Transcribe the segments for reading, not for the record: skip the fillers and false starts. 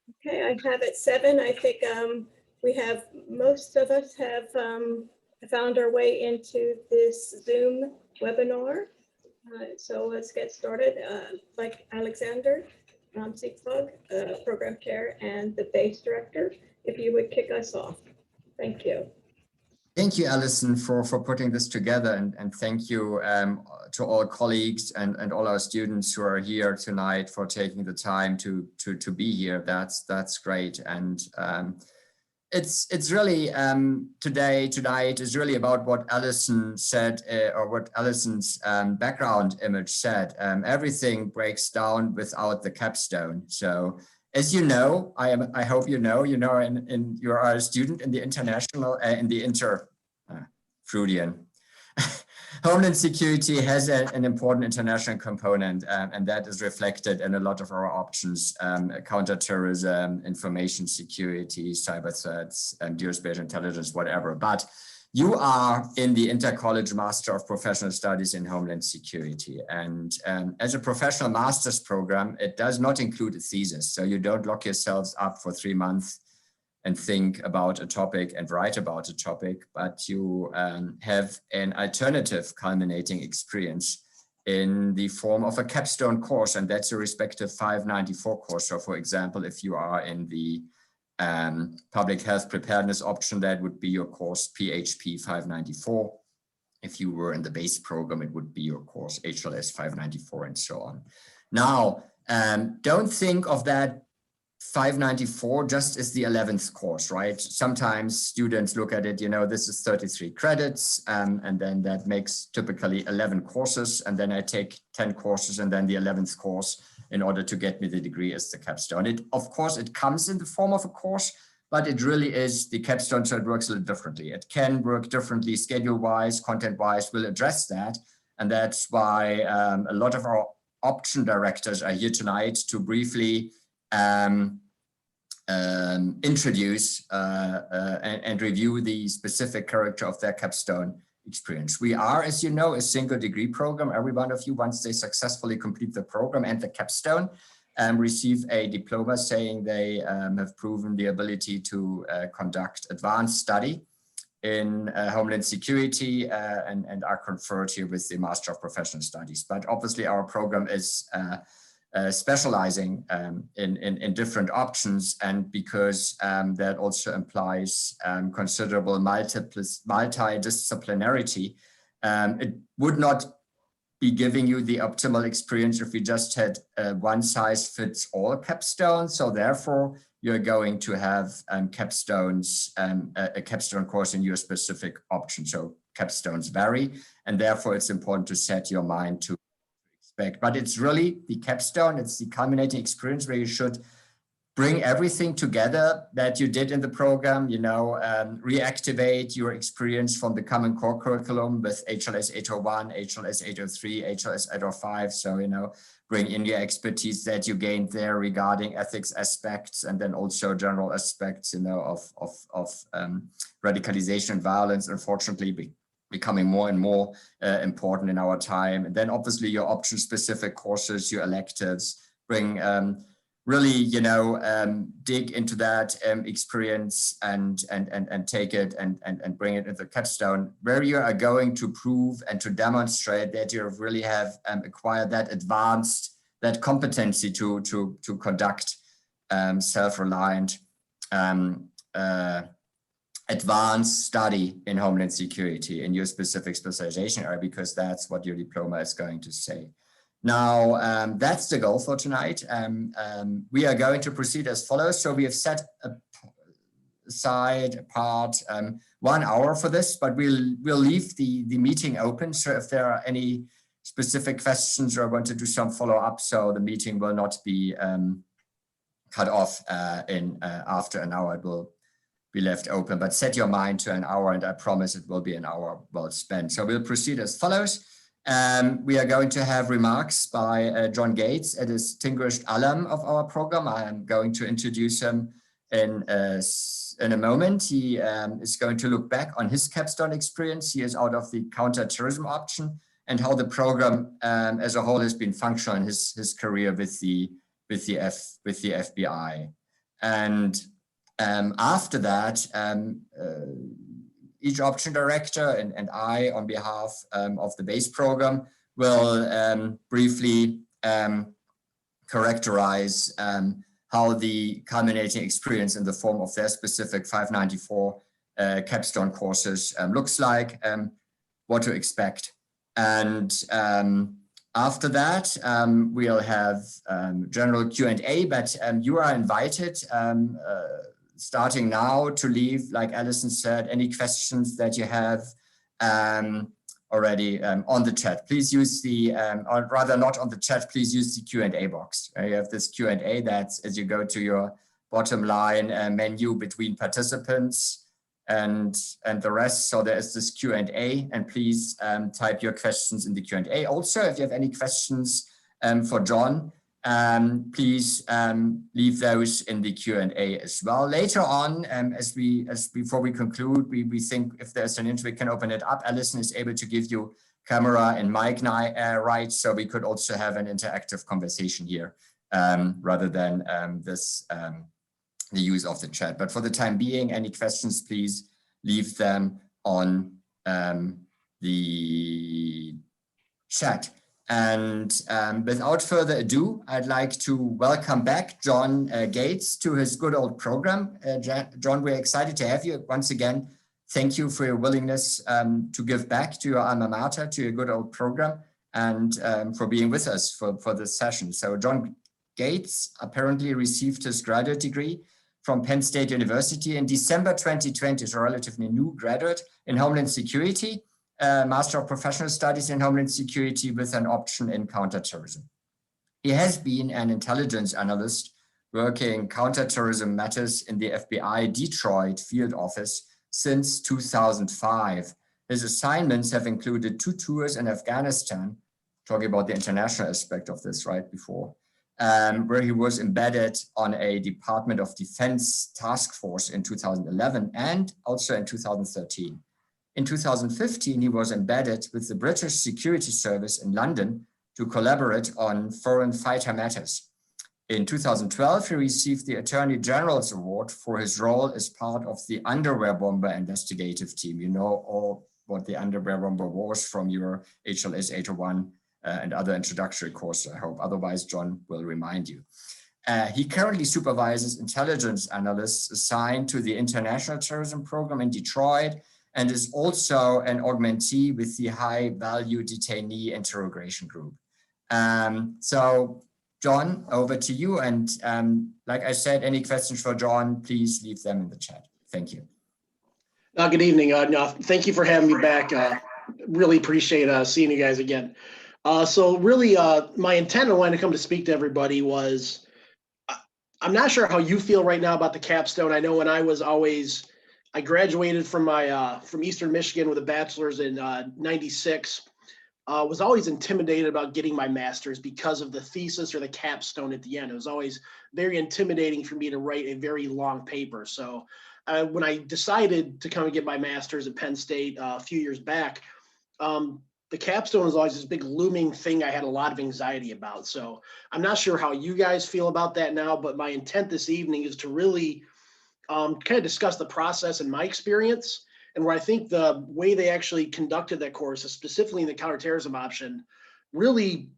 Okay, I have at 7. I think we have, most of us have found our way into this Zoom webinar. So let's get started. Like Alexander Siegfried, Program Chair and the BASE Director, if you would kick us off. Thank you. Thank you, Alison, for putting this together, and thank you to all colleagues and all our students who are here tonight for taking the time to be here. That's great, and it's really tonight is really about what Alison said, or what Alison's background image said. Everything breaks down without the capstone. So, as you know, I hope you know, you are a student in the international, Freudian. Homeland Security has an important international component, and that is reflected in a lot of our options: counterterrorism, information security, cyber threats, and geospatial intelligence, whatever. But you are in the Intercollege Master of Professional Studies in Homeland Security. And as a professional master's program, it does not include a thesis. So you don't lock yourselves up for 3 months and think about a topic and write about a topic, but you have an alternative culminating experience in the form of a capstone course, and that's a respective 594 course. So for example, if you are in the public health preparedness option, that would be your course PHP 594. If you were in the base program, it would be your course HLS 594 and so on. Now, don't think of that 594 just as the 11th course, right? Sometimes students look at it, this is 33 credits, and then that makes typically 11 courses, and then I take 10 courses and then the 11th course in order to get me the degree as the capstone. Of course, it comes in the form of a course, but it really is the capstone, so it works a little differently. It can work differently schedule-wise, content-wise, we'll address that. And that's why a lot of our option directors are here tonight to briefly introduce and review the specific character of their capstone experience. We are, as you know, a single degree program. Every one of you, once they successfully complete the program and the capstone, receive a diploma saying they have proven the ability to conduct advanced study in Homeland Security and are conferred here with the Master of Professional Studies. But obviously our program is specializing in different options, and because that also implies considerable multidisciplinarity, it would not be giving you the optimal experience if we just had one size fits all capstone. So therefore, you're going to have capstones, a capstone course in your specific option. So capstones vary, and therefore it's important to set your mind to expect. But it's really the capstone, it's the culminating experience where you should bring everything together that you did in the program, reactivate your experience from the common core curriculum with HLS 801, HLS 803, HLS 805. So, bring in your expertise that you gained there regarding ethics aspects, and then also general aspects, of radicalization and violence, unfortunately becoming more and more important in our time. And then obviously your option specific courses, your electives, bring really, dig into that experience and take it and bring it into capstone, where you are going to prove and to demonstrate that you really have acquired that that competency to conduct self-reliant advanced study in Homeland Security in your specific specialization area, because that's what your diploma is going to say. Now, that's the goal for tonight. We are going to proceed as follows. So we have set aside 1 hour for this, but we'll leave the meeting open. So if there are any specific questions or I want to do some follow-up, so the meeting will not be cut off after an hour. It will be left open, but set your mind to an hour, and I promise it will be an hour well spent. So we'll proceed as follows. We are going to have remarks by John Gates, a distinguished alum of our program. I am going to introduce him in a moment. He is going to look back on his capstone experience. He is out of the counterterrorism option, and how the program as a whole has been functional in his career with the FBI. And after that, each option director and I, on behalf of the base program, will briefly characterize how the culminating experience in the form of their specific 594 capstone courses looks like, what to expect. And after that, we'll have general Q&A, but you are invited starting now to leave, like Alison said, any questions that you have already on the chat. Please use the, or rather not on the chat, please use the Q&A box. You have this Q&A that's as you go to your bottom line menu between participants and the rest. So there is this Q&A, and please type your questions in the Q&A. Also, if you have any questions for John, please leave those in the Q&A as well. Later on, before we conclude, we think if there's an interest, we can open it up. Alison is able to give you camera and mic rights, so we could also have an interactive conversation here rather than the use of the chat. But for the time being, any questions, please leave them on the chat. And without further ado, I'd like to welcome back John Gates to his good old program. John, we're excited to have you once again. Thank you for your willingness to give back to your alma mater, to your good old program, and for being with us for this session. So John Gates apparently received his graduate degree from Penn State University in December 2020, is a relatively new graduate in Homeland Security, Master of Professional Studies in Homeland Security with an option in counterterrorism. He has been an intelligence analyst working counterterrorism matters in the FBI Detroit field office since 2005. His assignments have included 2 tours in Afghanistan, talking about the international aspect of this right before, where he was embedded on a Department of Defense task force in 2011 and also in 2013. In 2015, he was embedded with the British Security Service in London to collaborate on foreign fighter matters. In 2012, he received the Attorney General's Award for his role as part of the underwear bomber investigative team. You know all what the underwear bomber was from your HLS 801 and other introductory courses, I hope. Otherwise, John will remind you. He currently supervises intelligence analysts assigned to the International Terrorism Program in Detroit and is also an augmentee with the High Value Detainee Interrogation Group. So, John, over to you. And like I said, any questions for John, please leave them in the chat. Thank you. Good evening. Thank you for having me back. Really appreciate seeing you guys again. So really, my intent of wanting to come to speak to everybody was, I'm not sure how you feel right now about the capstone. I know when I graduated from from Eastern Michigan with a bachelor's in '96. Was always intimidated about getting my master's because of the thesis or the capstone at the end. It was always very intimidating for me to write a very long paper. So when I decided to come and get my master's at Penn State a few years back, the capstone was always this big looming thing I had a lot of anxiety about. So I'm not sure how you guys feel about that now, but my intent this evening is to really kind of discuss the process and my experience, and where I think the way they actually conducted that course, specifically in the counterterrorism option, really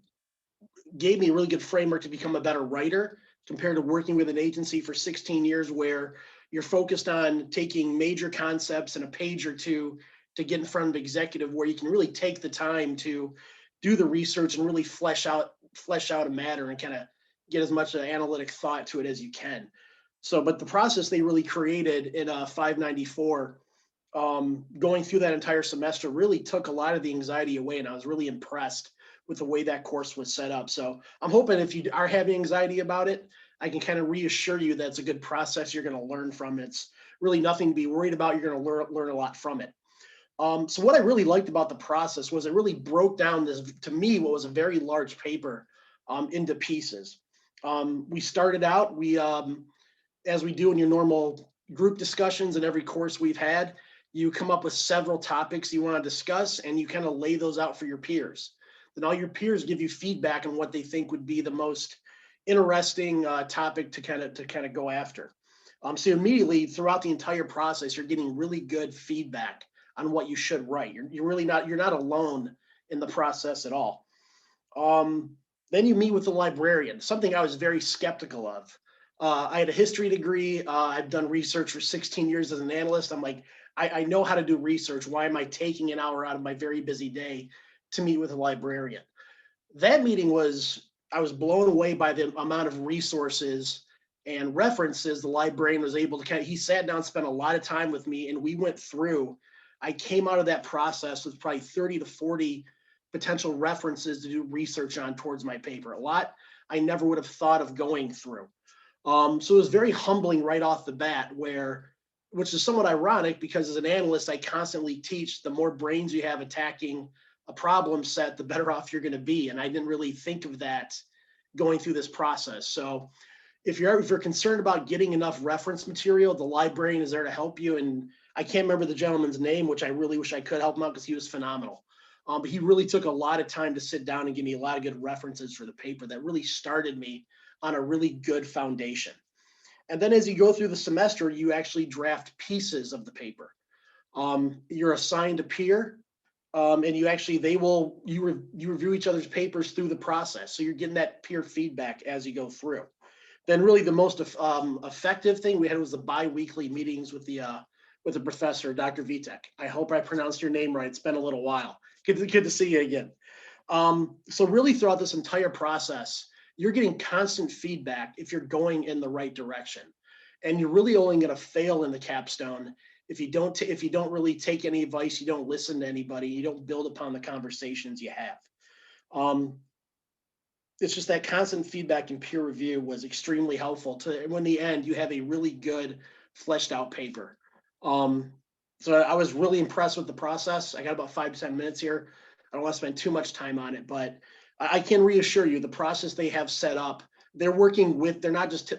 gave me a really good framework to become a better writer compared to working with an agency for 16 years where you're focused on taking major concepts in a page or two to get in front of executive, where you can really take the time to do the research and really flesh out a matter and kind of get as much analytic thought to it as you can. So, but the process they really created in 594, going through that entire semester really took a lot of the anxiety away, and I was really impressed with the way that course was set up. So I'm hoping if you are having anxiety about it, I can kind of reassure you that it's a good process you're going to learn from. It's really nothing to be worried about. You're going to learn a lot from it. So what I really liked about the process was it really broke down this, to me, what was a very large paper into pieces. We started out, as we do in your normal group discussions in every course we've had, you come up with several topics you want to discuss and you kind of lay those out for your peers. Then all your peers give you feedback on what they think would be the most interesting topic to kind of go after. So immediately throughout the entire process, you're getting really good feedback on what you should write. You're not alone in the process at all. Then you meet with the librarian, something I was very skeptical of. I had a history degree. I've done research for 16 years as an analyst. I'm like, I know how to do research. Why am I taking an hour out of my very busy day to meet with a librarian? That meeting I was blown away by the amount of resources and references the librarian was able to he sat down, spent a lot of time with me, and we went through. I came out of that process with probably 30 to 40 potential references to do research on towards my paper. A lot I never would have thought of going through. So it was very humbling right off the bat, which is somewhat ironic because as an analyst, I constantly teach the more brains you have attacking a problem set, the better off you're going to be. And I didn't really think of that going through this process. So if you're concerned about getting enough reference material, the librarian is there to help you. And I can't remember the gentleman's name, which I really wish I could help him out because he was phenomenal. But he really took a lot of time to sit down and give me a lot of good references for the paper that really started me on a really good foundation. And then as you go through the semester, you actually draft pieces of the paper. You're assigned a peer, and you review each other's papers through the process. So you're getting that peer feedback as you go through. Then really the most effective thing we had was the bi-weekly meetings with the professor, Dr. Vitek. I hope I pronounced your name right. It's been a little while. Good to see you again. So really throughout this entire process, you're getting constant feedback if you're going in the right direction. And you're really only going to fail in the capstone if you don't really take any advice, you don't listen to anybody, you don't build upon the conversations you have. It's just that constant feedback and peer review was extremely helpful to when in the end you have a really good fleshed out paper. So I was really impressed with the process. I got about 5 to 10 minutes here. I don't want to spend too much time on it, but I can reassure you the process they have set up, they're not just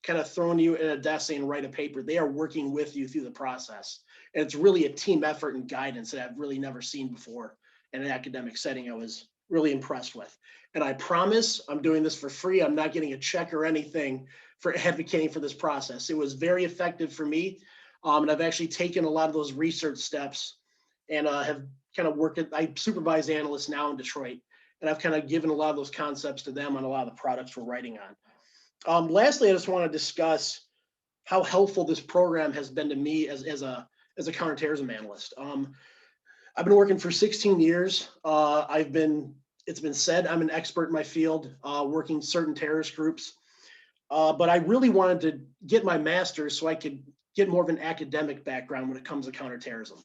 kind of throwing you in a desk saying write a paper. They are working with you through the process. And it's really a team effort and guidance that I've really never seen before in an academic setting. I was really impressed with. And I promise I'm doing this for free. I'm not getting a check or anything for advocating for this process. It was very effective for me. And I've actually taken a lot of those research steps and have kind of worked I supervise analysts now in Detroit. And I've kind of given a lot of those concepts to them on a lot of the products we're writing on. Lastly, I just want to discuss how helpful this program has been to me as a counterterrorism analyst. I've been working for 16 years. It's been said I'm an expert in my field, working certain terrorist groups. But I really wanted to get my master's so I could get more of an academic background when it comes to counterterrorism.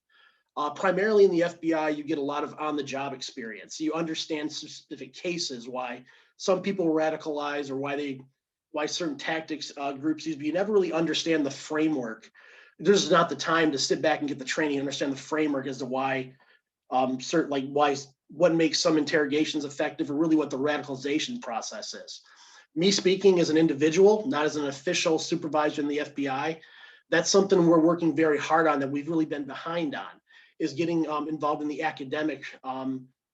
Primarily in the FBI, you get a lot of on-the-job experience. You understand specific cases, why some people radicalize or why certain tactics groups use, but you never really understand the framework. There's not the time to sit back and get the training and understand the framework as to why what makes some interrogations effective or really what the radicalization process is. Me speaking as an individual, not as an official supervisor in the FBI, that's something we're working very hard on that we've really been behind on, is getting involved in the academic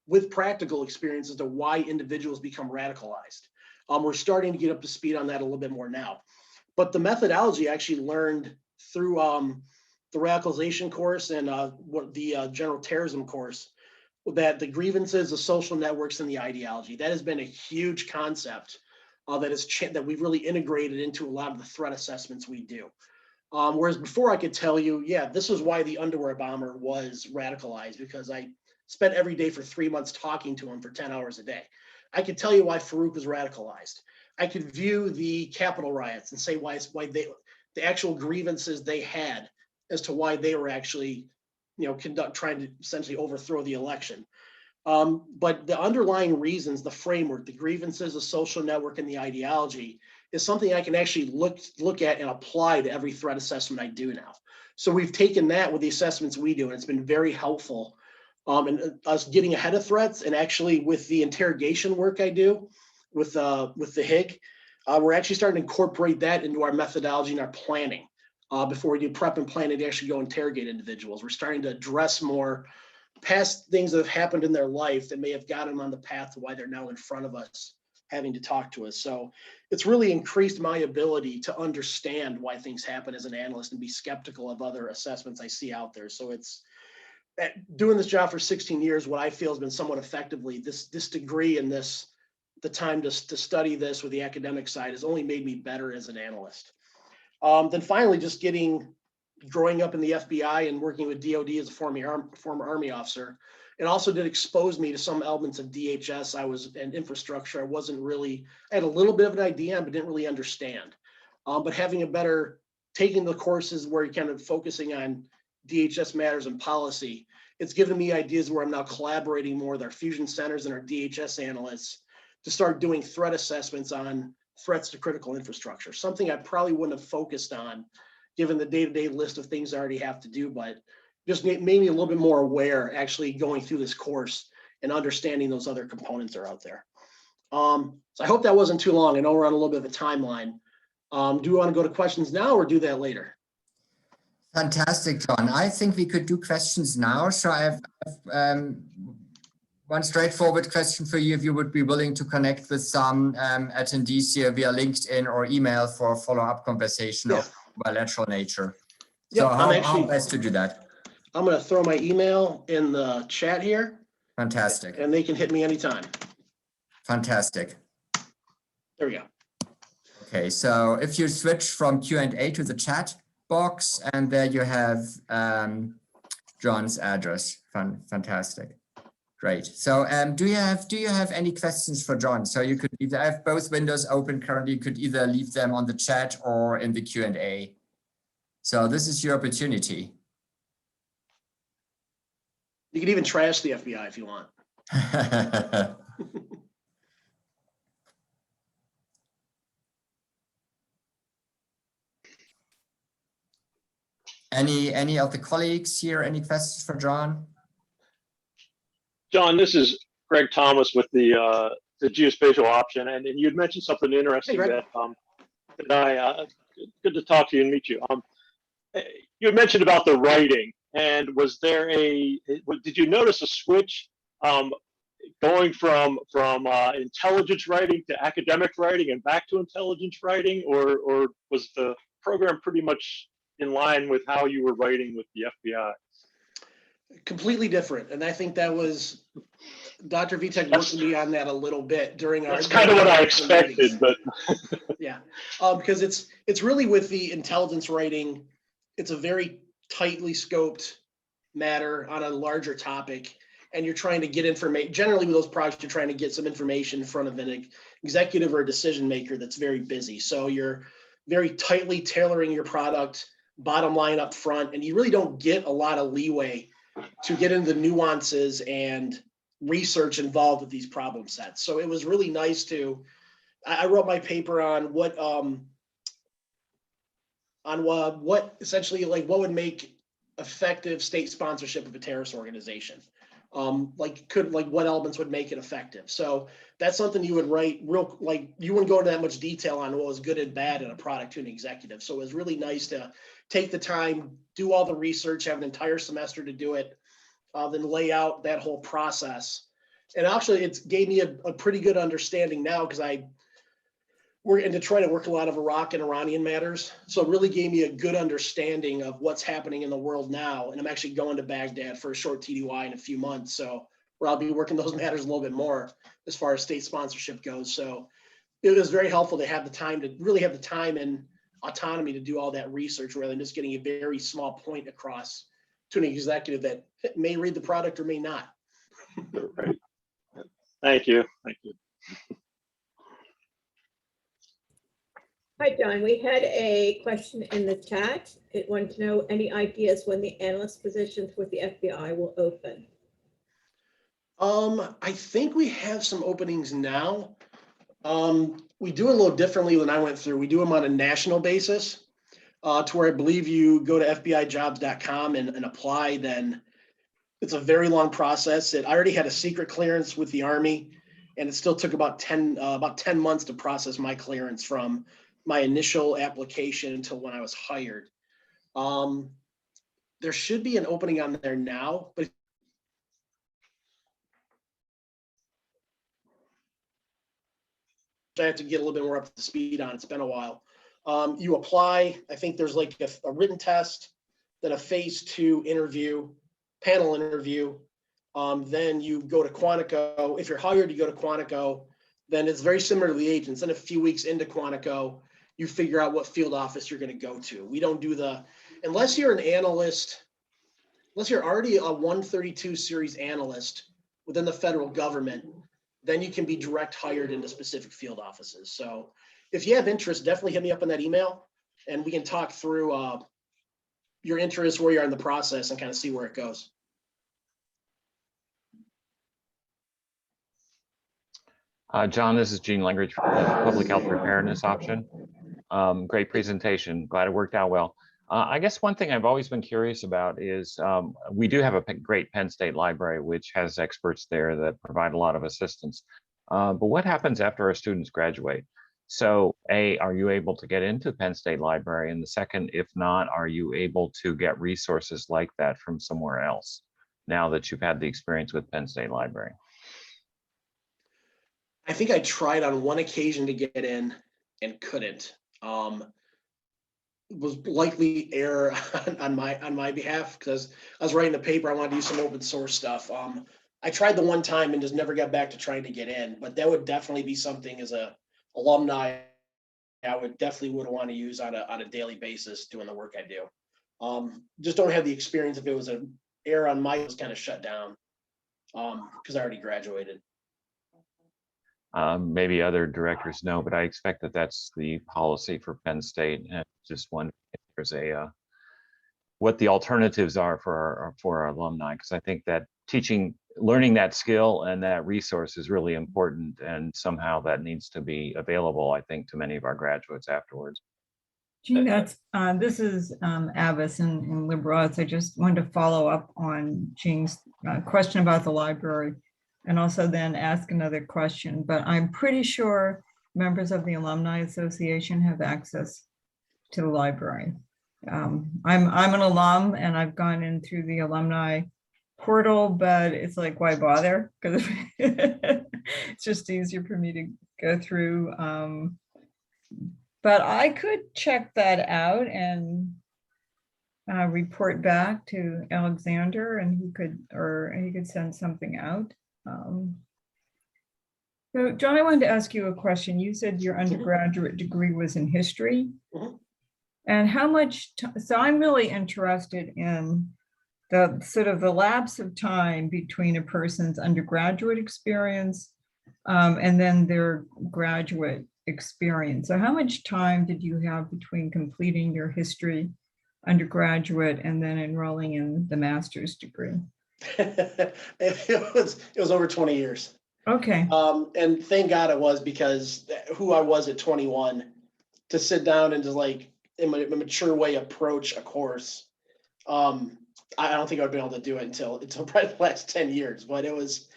with practical experience as to why individuals become radicalized. We're starting to get up to speed on that a little bit more now. But the methodology I actually learned through the radicalization course and the general terrorism course, that the grievances, the social networks, and the ideology, that has been a huge concept that we've really integrated into a lot of the threat assessments we do. Whereas before I could tell you, yeah, this is why the underwear bomber was radicalized, because I spent every day for 3 months talking to him for 10 hours a day. I could tell you why Farouk was radicalized. I could view the Capitol riots and say the actual grievances they had as to why they were actually, trying to essentially overthrow the election. But the underlying reasons, the framework, the grievances, the social network, and the ideology is something I can actually look at and apply to every threat assessment I do now. So we've taken that with the assessments we do, and it's been very helpful in us getting ahead of threats. And actually with the interrogation work I do with the HIG, we're actually starting to incorporate that into our methodology and our planning before we do prep and planning to actually go interrogate individuals. We're starting to address more past things that have happened in their life that may have gotten them on the path to why they're now in front of us having to talk to us. So it's really increased my ability to understand why things happen as an analyst and be skeptical of other assessments I see out there. So it's doing this job for 16 years, what I feel has been somewhat effectively, this degree and the time to study this with the academic side has only made me better as an analyst. Then finally, just growing up in the FBI and working with DOD as a former Army officer, it also did expose me to some elements of DHS. And infrastructure. I had a little bit of an idea, but didn't really understand. But taking the courses where you're kind of focusing on DHS matters and policy, it's given me ideas where I'm now collaborating more with our fusion centers and our DHS analysts to start doing threat assessments on threats to critical infrastructure, something I probably wouldn't have focused on given the day-to-day list of things I already have to do, but just made me a little bit more aware actually going through this course and understanding those other components are out there. So I hope that wasn't too long. I know we're on a little bit of a timeline. Do we want to go to questions now or do that later? Fantastic, John. I think we could do questions now. So I have one straightforward question for you, if you would be willing to connect with some attendees here via LinkedIn or email for follow-up conversation of bilateral nature. So how best to do that? I'm going to throw my email in the chat here. Fantastic. And they can hit me anytime. Fantastic. There we go. Okay, so if you switch from Q&A to the chat box, and there you have John's address. Fantastic. Great. So do you have any questions for John? So you could either have both windows open currently, you could either leave them on the chat or in the Q&A. So this is your opportunity. You can even trash the FBI if you want. Any of the colleagues here, any questions for John? John, this is Greg Thomas with the geospatial option, and you had mentioned something interesting that good to talk to you and meet you. You had mentioned about the writing, and did you notice a switch going from intelligence writing to academic writing and back to intelligence writing, or was the program pretty much in line with how you were writing with the FBI? Completely different, and I think that was Dr. Vitek worked with me on that a little bit during our. That's kind of what I expected, but yeah, because it's really with the intelligence writing, it's a very tightly scoped matter on a larger topic, and you're trying to get information. Generally, with those projects, you're trying to get some information in front of an executive or a decision maker that's very busy. So you're very tightly tailoring your product, bottom line up front, and you really don't get a lot of leeway to get into the nuances and research involved with these problem sets. So it was really nice I wrote my paper on what essentially like what would make effective state sponsorship of a terrorist organization. What elements would make it effective. So that's something you would write you wouldn't go into that much detail on what was good and bad in a product to an executive. So it was really nice to take the time, do all the research, have an entire semester to do it, then lay out that whole process. And actually it gave me a pretty good understanding now, because we're in Detroit, I work a lot of Iraq and Iranian matters. So it really gave me a good understanding of what's happening in the world now. And I'm actually going to Baghdad for a short TDY in a few months. So where I'll be working those matters a little bit more as far as state sponsorship goes. So it was very helpful to have the time and autonomy to do all that research rather than just getting a very small point across to an executive that may read the product or may not. Right. Thank you. Thank you. Hi, John. We had a question in the chat. It wanted to know any ideas when the analyst positions with the FBI will open. I think we have some openings now. We do it a little differently than I went through. We do them on a national basis, to where I believe you go to FBIjobs.com and apply. Then it's a very long process. I already had a secret clearance with the Army, and it still took about 10 months to process my clearance from my initial application until when I was hired. There should be an opening on there now, but I have to get a little bit more up to speed on. It's been a while. You apply. I think there's like a written test, then a phase 2 interview, panel interview. Then you go to Quantico. If you're hired, you go to Quantico. Then it's very similar to the agents. Then a few weeks into Quantico, you figure out what field office you're going to go to. We don't do unless you're an analyst, unless you're already a 132 series analyst within the federal government, then you can be direct hired into specific field offices. So if you have interest, definitely hit me up on that email and we can talk through your interest, where you are in the process, and kind of see where it goes. John, this is Gene Langridge from the Public Health Preparedness option. Great presentation. Glad it worked out well. I guess one thing I've always been curious about is we do have a great Penn State library, which has experts there that provide a lot of assistance. But what happens after our students graduate? So A, are you able to get into Penn State Library? And the second, if not, are you able to get resources like that from somewhere else now that you've had the experience with Penn State Library? I think I tried on one occasion to get in and couldn't. Was likely error on my behalf, because I was writing a paper. I wanted to do some open source stuff. I tried the one time and just never got back to trying to get in, but that would definitely be something as a alumni I would want to use on a daily basis doing the work I do. Just don't have the experience. If it was an error on my, it was kind of shut down because I already graduated. Maybe other directors know, but I expect that that's the policy for Penn State. And just wondering if there's what the alternatives are for our alumni, because I think that learning that skill and that resource is really important, and somehow that needs to be available, I think, to many of our graduates afterwards. Gene, this is Avis in liberal arts. I just wanted to follow up on Gene's question about the library, and also then ask another question. But I'm pretty sure members of the Alumni Association have access to the library. I'm an alum, and I've gone in through the alumni portal, but it's like, why bother? Because it's just easier for me to go through. But I could check that out and report back to Alexander, and he could send something out. So John, I wanted to ask you a question. You said your undergraduate degree was in history. Mm-hmm. And how much, so I'm really interested in the sort of the lapse of time between a person's undergraduate experience and then their graduate experience. So how much time did you have between completing your history undergraduate and then enrolling in the master's degree? It was over 20 years. Okay. And thank God it was, because who I was at 21, to sit down and just like in a mature way approach a course. I don't think I'd be able to do it until probably the last 10 years. But it was,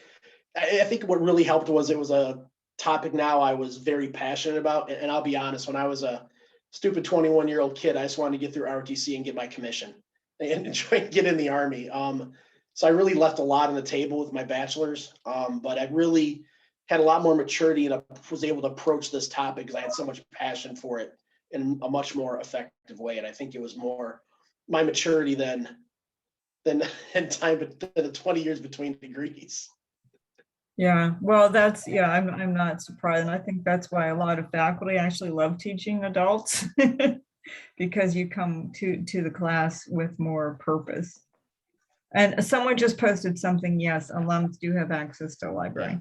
I think what really helped was it was a topic now I was very passionate about. And I'll be honest, when I was a stupid 21-year-old kid, I just wanted to get through ROTC and get my commission and try and get in the Army. So I really left a lot on the table with my bachelor's, but I really had a lot more maturity and I was able to approach this topic because I had so much passion for it in a much more effective way. And I think it was more my maturity than time, but the 20 years between degrees. Yeah, well, that's, yeah, I'm not surprised. And I think that's why a lot of faculty actually love teaching adults because you come to the class with more purpose. And someone just posted something. Yes, alums do have access to a library.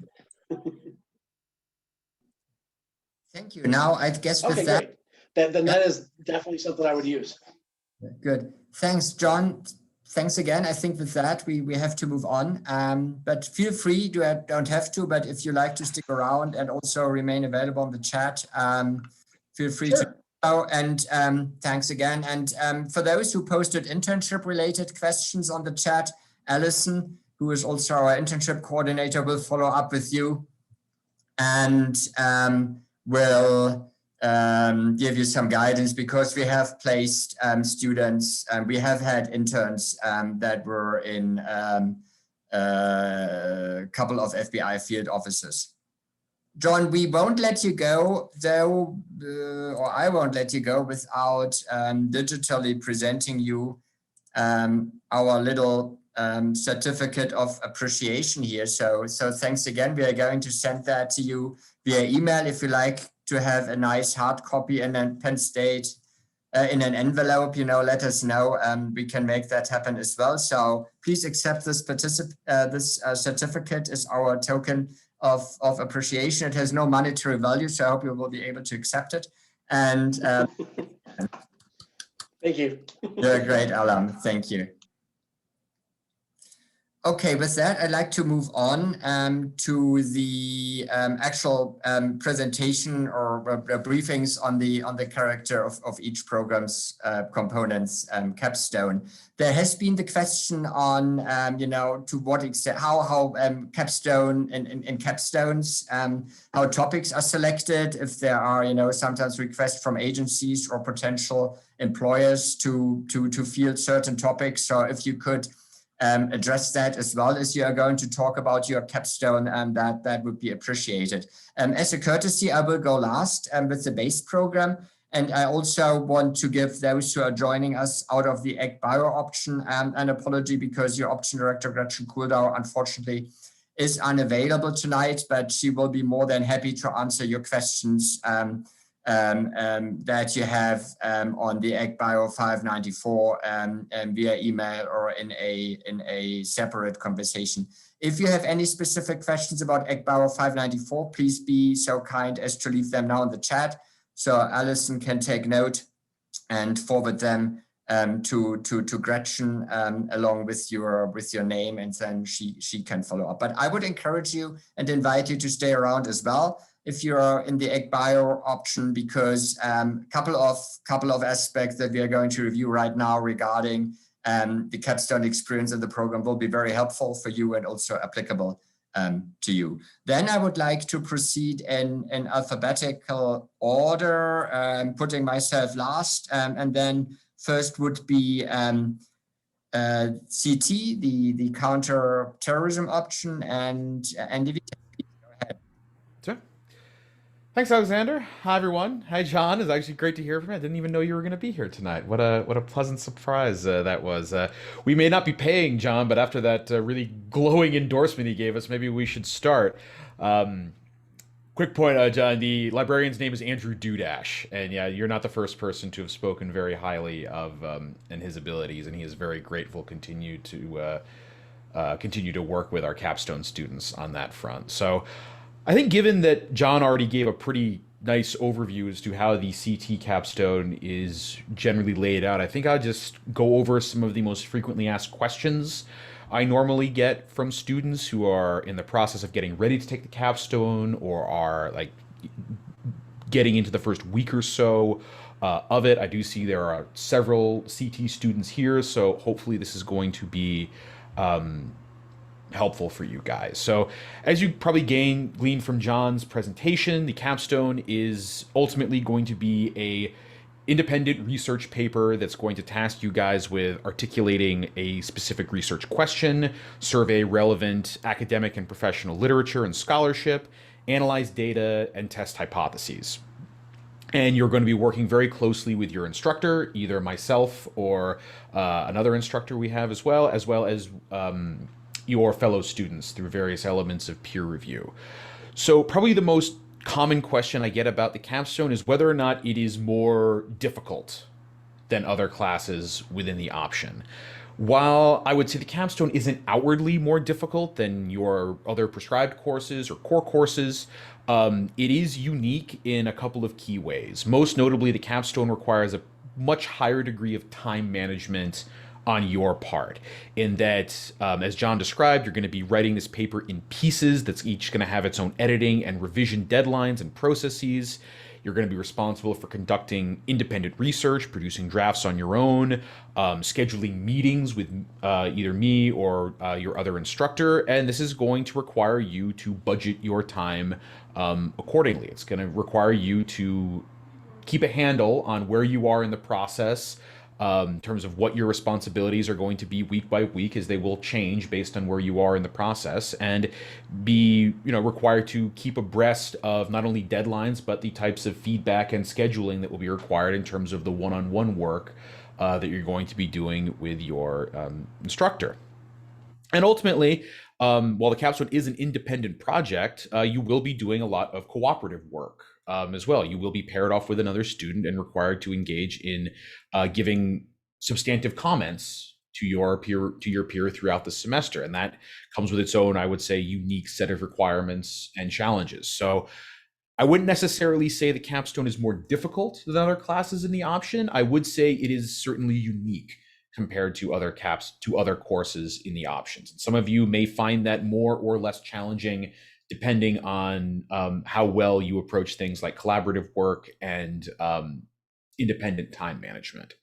Thank you. Now, I guess with Okay, that. great. Then that is definitely something I would use. Good. Thanks, John. Thanks again. I think with that, we have to move on. But feel free, you don't have to, but if you like to stick around and also remain available on the chat, feel free to. And thanks again. And for those who posted internship related questions on the chat, Alison, who is also our internship coordinator, will follow up with you and will give you some guidance, because we have placed students and we have had interns that were in a couple of FBI field offices. John, we won't let you go, though, or I won't let you go without digitally presenting you our little certificate of appreciation here. So thanks again. We are going to send that to you via email if you like to have a nice hard copy and then Penn State in an envelope, let us know. We can make that happen as well. So please accept this certificate as our token of appreciation. It has no monetary value, so I hope you will be able to accept it. And Thank you. you're a great alum. Thank you. Okay, with that, I'd like to move on to the actual presentation or briefings on the character of each program's components, Capstone. There has been the question on, to what extent, how Capstone in Capstones, how topics are selected, if there are, sometimes requests from agencies or potential employers to field certain topics. So if you could address that as well as you are going to talk about your capstone, and that would be appreciated. As a courtesy, I will go last with the base program. And I also want to give those who are joining us out of the AgBio option an apology, because your option director, Gretchen Kuldau, unfortunately is unavailable tonight, but she will be more than happy to answer your questions that you have on the AgBio 594 via email or in a separate conversation. If you have any specific questions about AgBio 594, please be so kind as to leave them now in the chat, so Alison can take note and forward them to Gretchen along with your name, and then she can follow up. But I would encourage you and invite you to stay around as well if you're in the AgBio option, because couple of aspects that we are going to review right now regarding the capstone experience in the program will be very helpful for you and also applicable to you. Then I would like to proceed in alphabetical order, putting myself last, and then first would be CT, the counter-terrorism option, and NDV. Sure. Thanks, Alexander. Hi, everyone. Hi, John. It's actually great to hear from you. I didn't even know you were going to be here tonight. What a pleasant surprise that was. We may not be paying John, but after that really glowing endorsement he gave us, maybe we should start. Quick point, John, the librarian's name is Andrew Dudash, and yeah, you're not the first person to have spoken very highly of and his abilities, and he is very grateful continue to work with our capstone students on that front. So I think given that John already gave a pretty nice overview as to how the CT capstone is generally laid out, I think I'll just go over some of the most frequently asked questions I normally get from students who are in the process of getting ready to take the capstone or are like getting into the first week or so of it. I do see there are several CT students here, so hopefully this is going to be helpful for you guys. So as you probably glean from John's presentation, the capstone is ultimately going to be a independent research paper that's going to task you guys with articulating a specific research question, survey relevant academic and professional literature and scholarship, analyze data, and test hypotheses. And you're going to be working very closely with your instructor, either myself or another instructor we have as well as your fellow students through various elements of peer review. So probably the most common question I get about the capstone is whether or not it is more difficult than other classes within the option. While I would say the capstone isn't outwardly more difficult than your other prescribed courses or core courses, it is unique in a couple of key ways. Most notably, the capstone requires a much higher degree of time management on your part, in that, as John described, you're going to be writing this paper in pieces that's each going to have its own editing and revision deadlines and processes. You're going to be responsible for conducting independent research, producing drafts on your own, scheduling meetings with either me or your other instructor, and this is going to require you to budget your time accordingly. It's going to require you to keep a handle on where you are in the process, in terms of what your responsibilities are going to be week by week, as they will change based on where you are in the process, and be required to keep abreast of not only deadlines but the types of feedback and scheduling that will be required in terms of the one-on-one work that you're going to be doing with your instructor. And ultimately, while the capstone is an independent project, you will be doing a lot of cooperative work as well. You will be paired off with another student and required to engage in giving substantive comments to your peer throughout the semester, and that comes with its own, I would say, unique set of requirements and challenges. So I wouldn't necessarily say the capstone is more difficult than other classes in the option. I would say it is certainly unique compared to other courses in the options. And some of you may find that more or less challenging depending on how well you approach things like collaborative work and independent time management.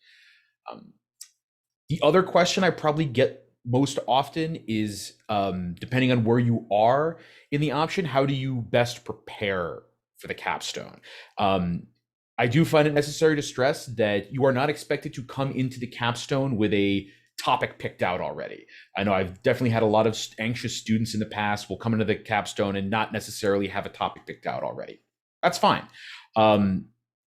The other question I probably get most often is, depending on where you are in the option, how do you best prepare for the capstone? I do find it necessary to stress that you are not expected to come into the capstone with a topic picked out already. I know I've definitely had a lot of anxious students in the past will come into the capstone and not necessarily have a topic picked out already. That's fine.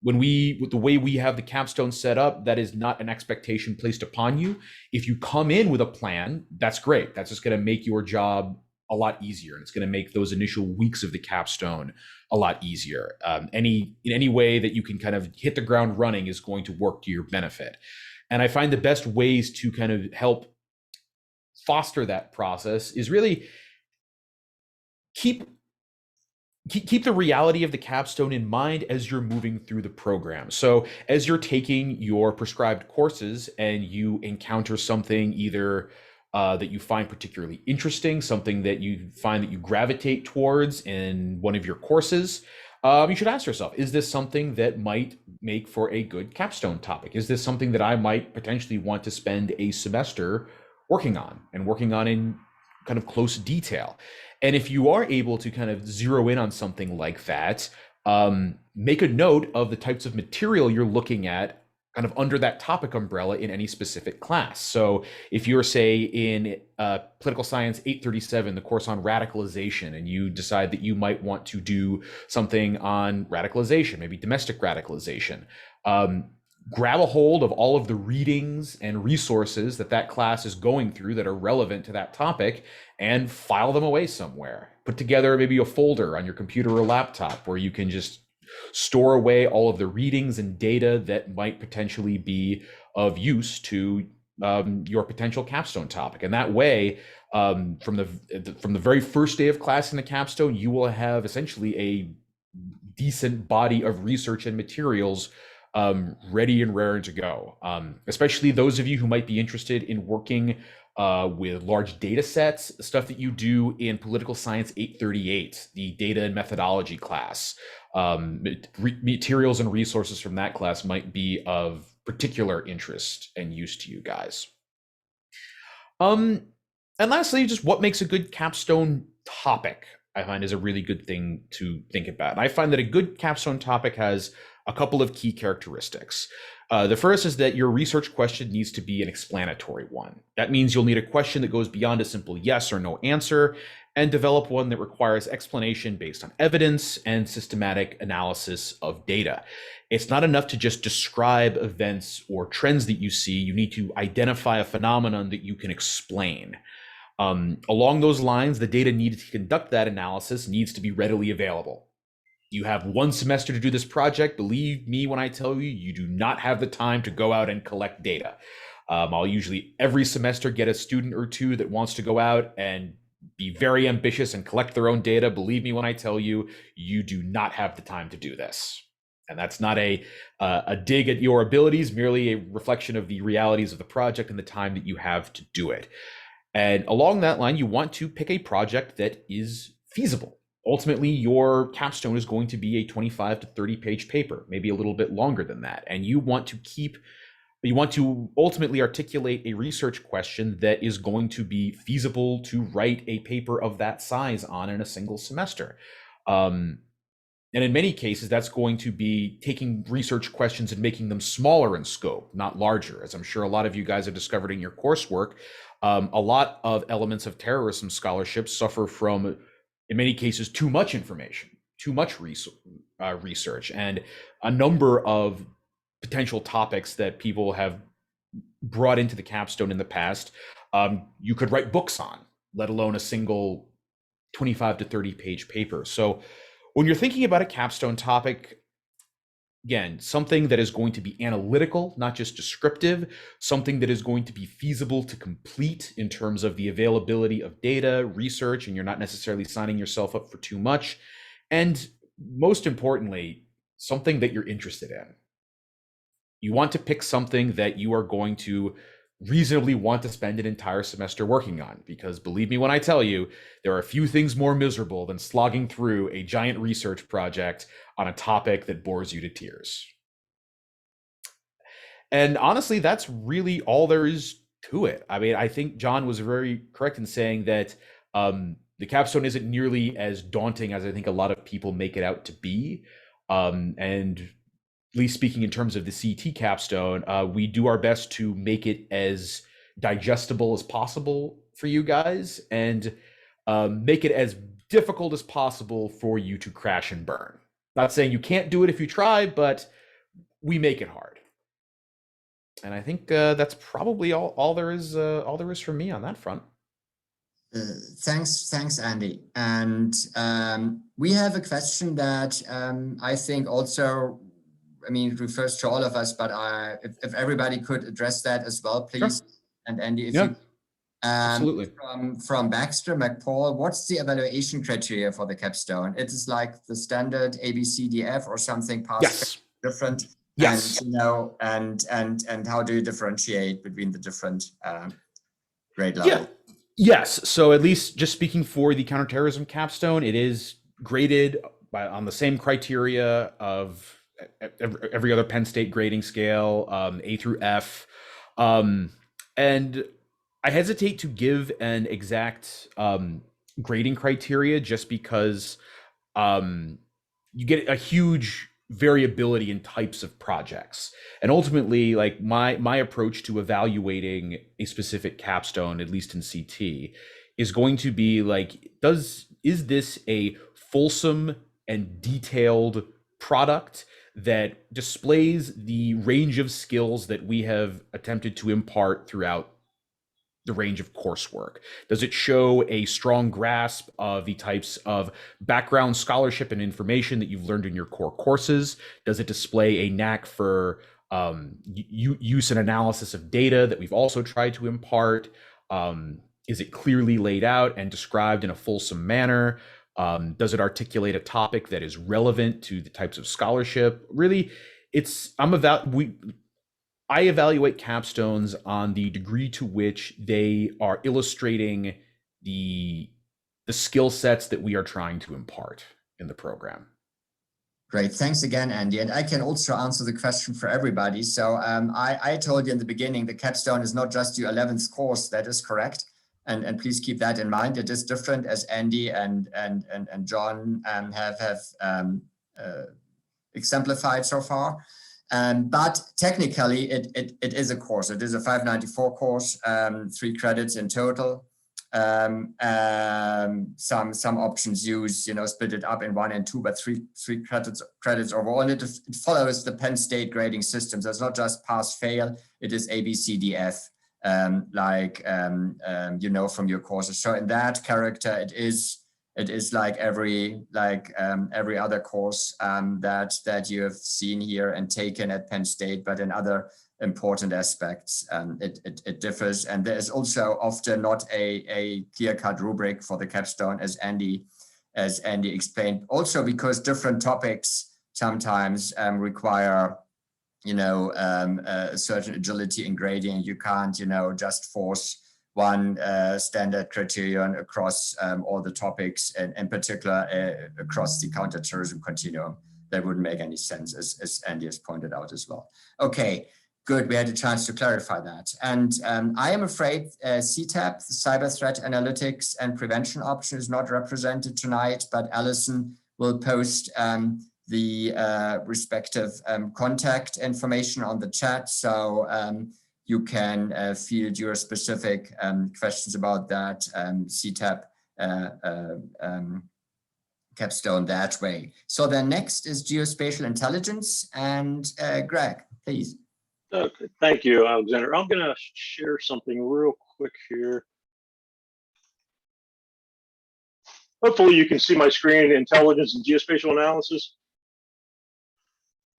With the way we have the capstone set up, that is not an expectation placed upon you. If you come in with a plan, that's great. That's just going to make your job a lot easier, and it's going to make those initial weeks of the capstone a lot easier. In any way that you can kind of hit the ground running is going to work to your benefit. And I find the best ways to kind of help foster that process is really keep the reality of the capstone in mind as you're moving through the program. So as you're taking your prescribed courses and you encounter something either that you find particularly interesting, something that you find that you gravitate towards in one of your courses, you should ask yourself, is this something that might make for a good capstone topic? Is this something that I might potentially want to spend a semester working on in kind of close detail? And if you are able to kind of zero in on something like that, make a note of the types of material you're looking at kind of under that topic umbrella in any specific class. So if you're, say, in Political Science 837, the course on radicalization, and you decide that you might want to do something on radicalization, maybe domestic radicalization, grab a hold of all of the readings and resources that class is going through that are relevant to that topic and file them away somewhere. Put together maybe a folder on your computer or laptop where you can just store away all of the readings and data that might potentially be of use to your potential capstone topic. And that way, from the very first day of class in the capstone, you will have essentially a decent body of research and materials ready and raring to go. Especially those of you who might be interested in working with large data sets, stuff that you do in Political Science 838, the data and methodology class. Materials and resources from that class might be of particular interest and use to you guys. And lastly, just what makes a good capstone topic, I find, is a really good thing to think about. And I find that a good capstone topic has a couple of key characteristics. The first is that your research question needs to be an explanatory one. That means you'll need a question that goes beyond a simple yes or no answer and develop one that requires explanation based on evidence and systematic analysis of data. It's not enough to just describe events or trends that you see. You need to identify a phenomenon that you can explain. Along those lines, the data needed to conduct that analysis needs to be readily available. You have one semester to do this project. Believe me when I tell you, you do not have the time to go out and collect data. I'll usually every semester get a student or two that wants to go out and be very ambitious and collect their own data. Believe me when I tell you, you do not have the time to do this. And that's not a dig at your abilities, merely a reflection of the realities of the project and the time that you have to do it. And along that line, you want to pick a project that is feasible. Ultimately, your capstone is going to be a 25 to 30 page paper, maybe a little bit longer than that. And you want to ultimately articulate a research question that is going to be feasible to write a paper of that size on in a single semester. And in many cases, that's going to be taking research questions and making them smaller in scope, not larger. As I'm sure a lot of you guys have discovered in your coursework, a lot of elements of terrorism scholarship suffer from, in many cases, too much information, too much research, and a number of potential topics that people have brought into the capstone in the past, you could write books on, let alone a single 25 to 30 page paper. So when you're thinking about a capstone topic, again, something that is going to be analytical, not just descriptive, something that is going to be feasible to complete in terms of the availability of data, research, and you're not necessarily signing yourself up for too much. And most importantly, something that you're interested in. You want to pick something that you are going to reasonably want to spend an entire semester working on, because believe me when I tell you, there are a few things more miserable than slogging through a giant research project on a topic that bores you to tears. And honestly, that's really all there is to it. I mean, I think John was very correct in saying that the capstone isn't nearly as daunting as I think a lot of people make it out to be. And at least speaking in terms of the CT capstone, we do our best to make it as digestible as possible for you guys, and make it as difficult as possible for you to crash and burn. Not saying you can't do it if you try, but we make it hard. And I think that's probably all there is from me on that front. Thanks, Andy. And we have a question that I think also, I mean, it refers to all of us, but if everybody could address that as well, please. Sure. And Andy, if you absolutely. From Baxter McPaul, what's the evaluation criteria for the capstone? It is like the standard ABCDF or something past different. Yes. And and how do you differentiate between the different grade levels? Yeah. Yes. So at least just speaking for the counterterrorism capstone, it is graded on the same criteria of every other Penn State grading scale, A through F. And I hesitate to give an exact grading criteria just because you get a huge variability in types of projects. And ultimately, like my approach to evaluating a specific capstone, at least in CT, is going to be like, is this a fulsome and detailed product that displays the range of skills that we have attempted to impart throughout the range of coursework? Does it show a strong grasp of the types of background scholarship and information that you've learned in your core courses? Does it display a knack for use and analysis of data that we've also tried to impart? Is it clearly laid out and described in a fulsome manner? Does it articulate a topic that is relevant to the types of scholarship? Really, I evaluate capstones on the degree to which they are illustrating the skill sets that we are trying to impart in the program. Great, thanks again, Andy. And I can also answer the question for everybody. So I told you in the beginning, the capstone is not just your 11th course. That is correct. And please keep that in mind. It is different, as Andy and John have exemplified so far. But technically, it is a course. It is a 594 course, 3 credits in total. Some options use, split it up in 1 and 2, but three credits overall. And it follows the Penn State grading system. So it's not just pass fail. It is ABCDF. From your courses. So in that character, it is like every other course that you have seen here and taken at Penn State, but in other important aspects, it differs. And there is also often not a clear-cut rubric for the capstone, as Andy explained. Also because different topics sometimes require a certain agility in grading. You can't, just force one standard criterion across all the topics, and in particular across the counterterrorism continuum. That wouldn't make any sense, as Andy has pointed out as well. Okay, good. We had a chance to clarify that. And I am afraid CTAP, the Cyber Threat Analytics and Prevention option, is not represented tonight, but Alison will post the respective contact information on the chat. So you can field your specific questions about that CTAP capstone that way. So then next is geospatial intelligence, and Greg, please. Okay, thank you, Alexander. I'm going to share something real quick here. Hopefully you can see my screen, intelligence and geospatial analysis.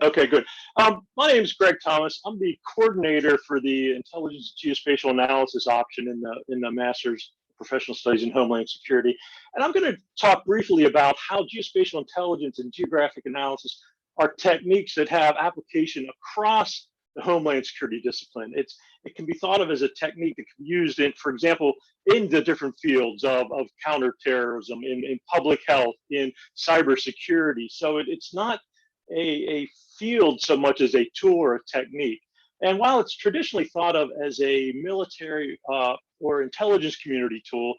Okay, good. My name is Greg Thomas. I'm the coordinator for the intelligence geospatial analysis option in the Master's Professional Studies in Homeland Security. And I'm going to talk briefly about how geospatial intelligence and geographic analysis are techniques that have application across the Homeland Security discipline. It can be thought of as a technique that can be used in, for example, in the different fields of counterterrorism, in public health, in cybersecurity. So it's not a field so much as a tool or a technique. And while it's traditionally thought of as a military or intelligence community tool,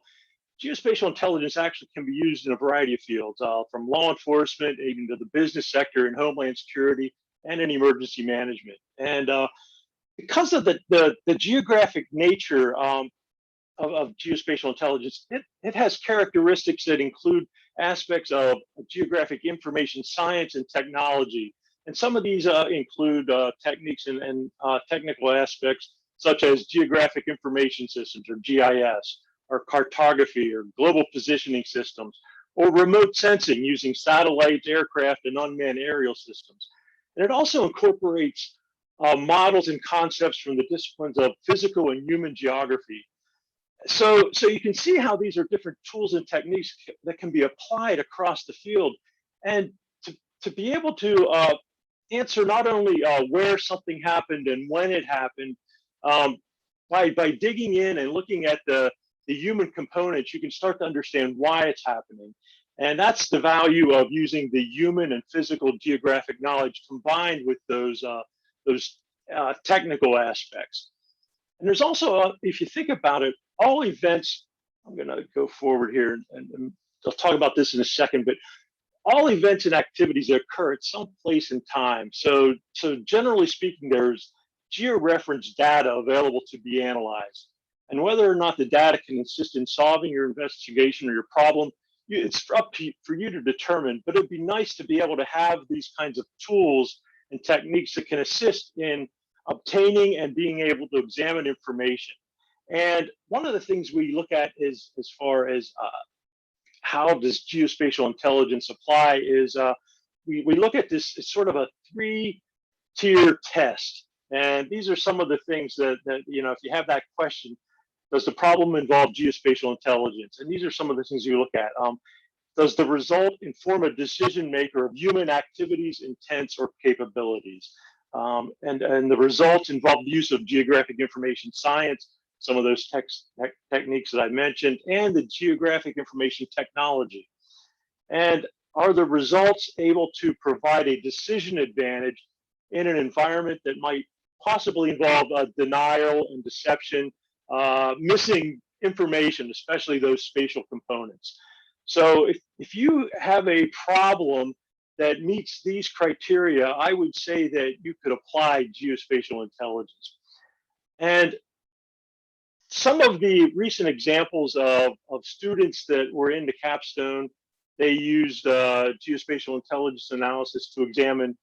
geospatial intelligence actually can be used in a variety of fields, from law enforcement, even to the business sector in Homeland Security and in emergency management. And because of the geographic nature of geospatial intelligence, it has characteristics that include aspects of geographic information science and technology. And some of these include techniques and technical aspects such as geographic information systems, or GIS, or cartography, or global positioning systems, or remote sensing using satellites, aircraft, and unmanned aerial systems. And it also incorporates models and concepts from the disciplines of physical and human geography. So you can see how these are different tools and techniques that can be applied across the field. And to be able to answer not only where something happened and when it happened, by digging in and looking at the human components, you can start to understand why it's happening. And that's the value of using the human and physical geographic knowledge combined with those technical aspects. And there's also, if you think about it, all events, I'm going to go forward here and I'll talk about this in a second, but all events and activities that occur at some place in time. So generally speaking, there's georeferenced data available to be analyzed. And whether or not the data can assist in solving your investigation or your problem, it's up for you to determine, but it'd be nice to be able to have these kinds of tools and techniques that can assist in obtaining and being able to examine information. And one of the things we look at is, as far as how does geospatial intelligence apply, is we look at this as sort of a 3-tier test. And these are some of the things that, you know, if you have that question, does the problem involve geospatial intelligence? And these are some of the things you look at. Does the result inform a decision maker of human activities, intents, or capabilities? And the results involve the use of geographic information science, some of those techniques that I mentioned, and the geographic information technology. And are the results able to provide a decision advantage in an environment that might possibly involve denial and deception, missing information, especially those spatial components? So if you have a problem that meets these criteria, I would say that you could apply geospatial intelligence. And some of the recent examples of students that were into Capstone, they used geospatial intelligence analysis to examine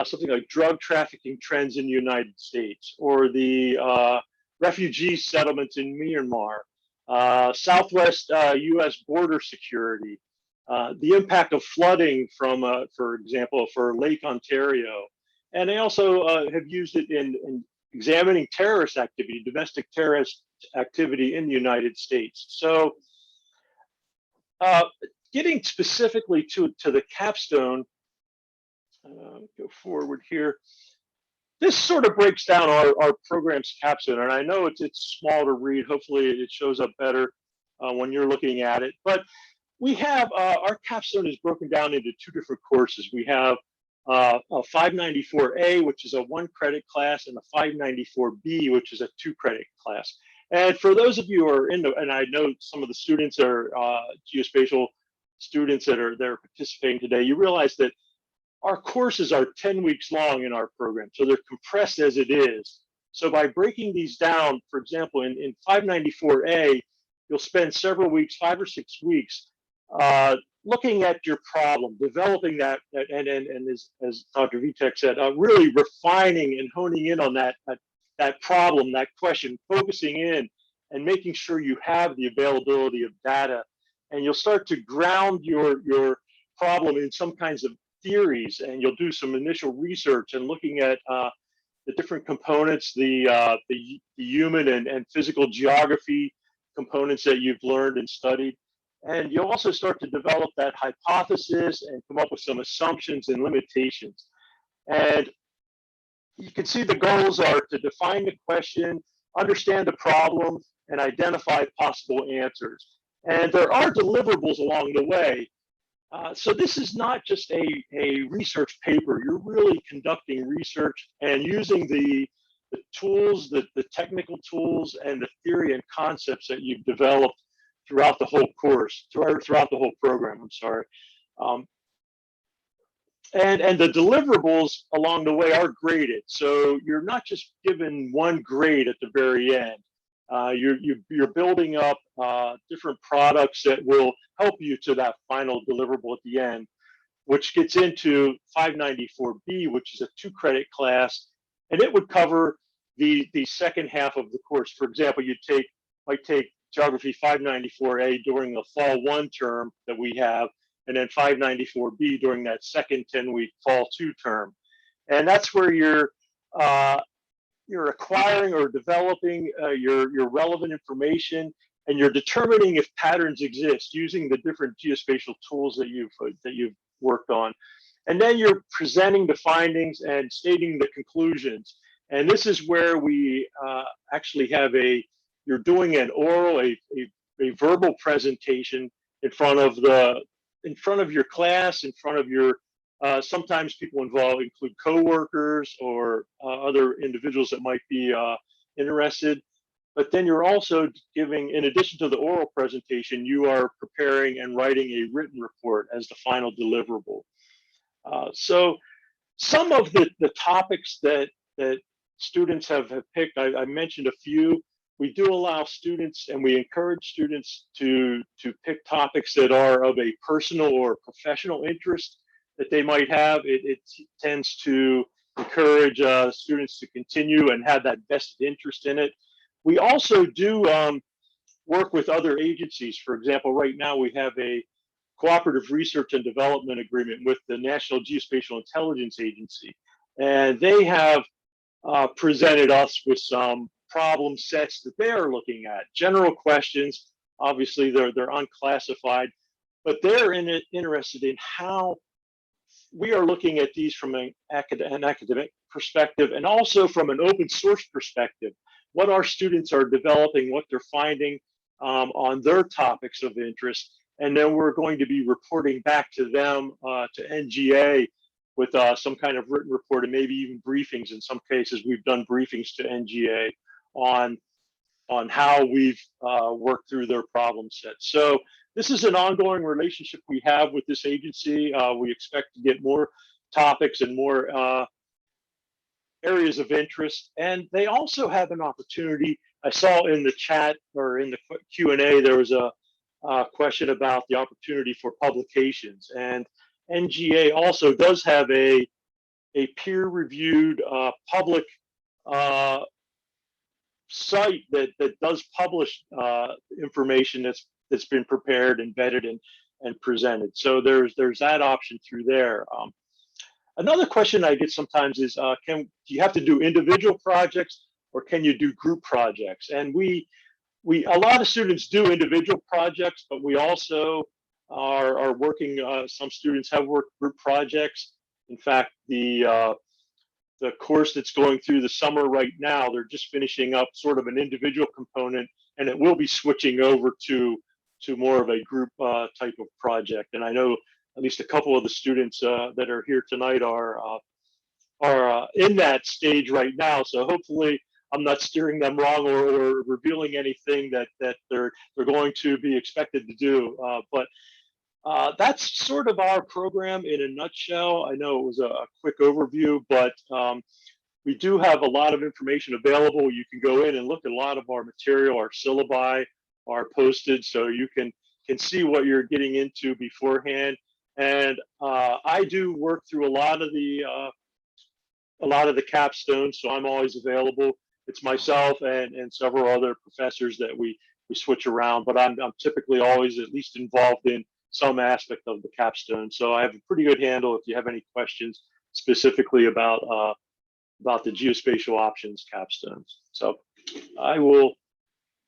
something like drug trafficking trends in the United States, or the refugee settlements in Myanmar, Southwest US border security, the impact of flooding from, for example, for Lake Ontario. And they also have used it in examining terrorist activity, domestic terrorist activity in the United States. So getting specifically to the Capstone, go forward here. This sort of breaks down our program's Capstone, and I know it's small to read. Hopefully it shows up better when you're looking at it. But we have, our Capstone is broken down into 2 different courses. We have a 594A, which is a 1-credit class, and a 594B, which is a 2-credit class. And for those of you who are into, and I know some of the students are geospatial students that are participating today, you realize that our courses are 10 weeks long in our program, so they're compressed as it is. So by breaking these down, for example, in 594A, you'll spend several weeks, 5 or 6 weeks, looking at your problem, developing that, and as Dr. Vitek said, really refining and honing in on that problem, that question, focusing in and making sure you have the availability of data. And you'll start to ground your problem in some kinds of theories, and you'll do some initial research and looking at the different components, the human and physical geography components that you've learned and studied. And you'll also start to develop that hypothesis and come up with some assumptions and limitations. And you can see the goals are to define the question, understand the problem, and identify possible answers. And there are deliverables along the way. So this is not just a research paper. You're really conducting research and using the tools, the technical tools, and the theory and concepts that you've developed throughout the whole course, throughout the whole program, I'm sorry. And the deliverables along the way are graded. So you're not just given one grade at the very end. You're building up different products that will help you to that final deliverable at the end, which gets into 594B, which is a 2-credit class, and it would cover the second half of the course. For example, you might take Geography 594A during the fall 1 term that we have, and then 594B during that second 10-week fall 2 term. And that's where you're acquiring or developing your relevant information, and you're determining if patterns exist using the different geospatial tools that you've worked on. And then you're presenting the findings and stating the conclusions. And this is where we actually have you're doing an oral, a verbal presentation in front of your class, in front of your sometimes people involved include coworkers or other individuals that might be interested. But then you're also giving, in addition to the oral presentation, you are preparing and writing a written report as the final deliverable. So some of the topics that students have picked, I mentioned a few. We do allow students, and we encourage students to pick topics that are of a personal or professional interest that they might have. It tends to encourage students to continue and have that vested interest in it. We also do work with other agencies. For example, right now we have a cooperative research and development agreement with the National Geospatial Intelligence Agency, and they have presented us with some problem sets that they are looking at. General questions, obviously they're unclassified, but they're interested in how we are looking at these from an academic perspective, and also from an open source perspective, what our students are developing, what they're finding on their topics of interest. And then we're going to be reporting back to them, to NGA, with some kind of written report, and maybe even briefings. In some cases, we've done briefings to NGA on how we've worked through their problem sets. So this is an ongoing relationship we have with this agency. We expect to get more topics and more areas of interest. And they also have an opportunity. I saw in the chat or in the Q&A, there was a question about the opportunity for publications. And NGA also does have a peer-reviewed public site that does publish information that's been prepared and vetted and presented. So there's that option through there. Another question I get sometimes is, do you have to do individual projects or can you do group projects? And a lot of students do individual projects, but we also are working, some students have worked group projects. In fact, the course that's going through the summer right now, they're just finishing up sort of an individual component, and it will be switching over to more of a group type of project. And I know at least a couple of the students that are here tonight are in that stage right now. So hopefully I'm not steering them wrong or revealing anything that they're going to be expected to do. But that's sort of our program in a nutshell. I know it was a quick overview, but we do have a lot of information available. You can go in and look at a lot of our material. Our syllabi are posted, so you can see what you're getting into beforehand. And I do work through a lot of the capstones, so I'm always available. It's myself and several other professors that we switch around, but I'm typically always at least involved in some aspect of the capstone. So I have a pretty good handle if you have any questions specifically about the geospatial options capstones. So I will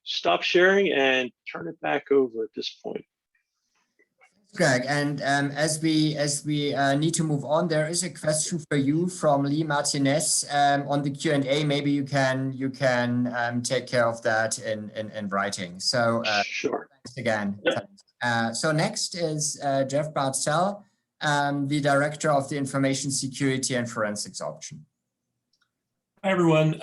stop sharing and turn it back over at this point. Greg, and as we need to move on, there is a question for you from Lee Martinez on the Q&A. Maybe you can take care of that in writing. So sure. Thanks again. Yep. So next is Jeff Bartell, the director of the Information Security and Forensics option. Hi, everyone.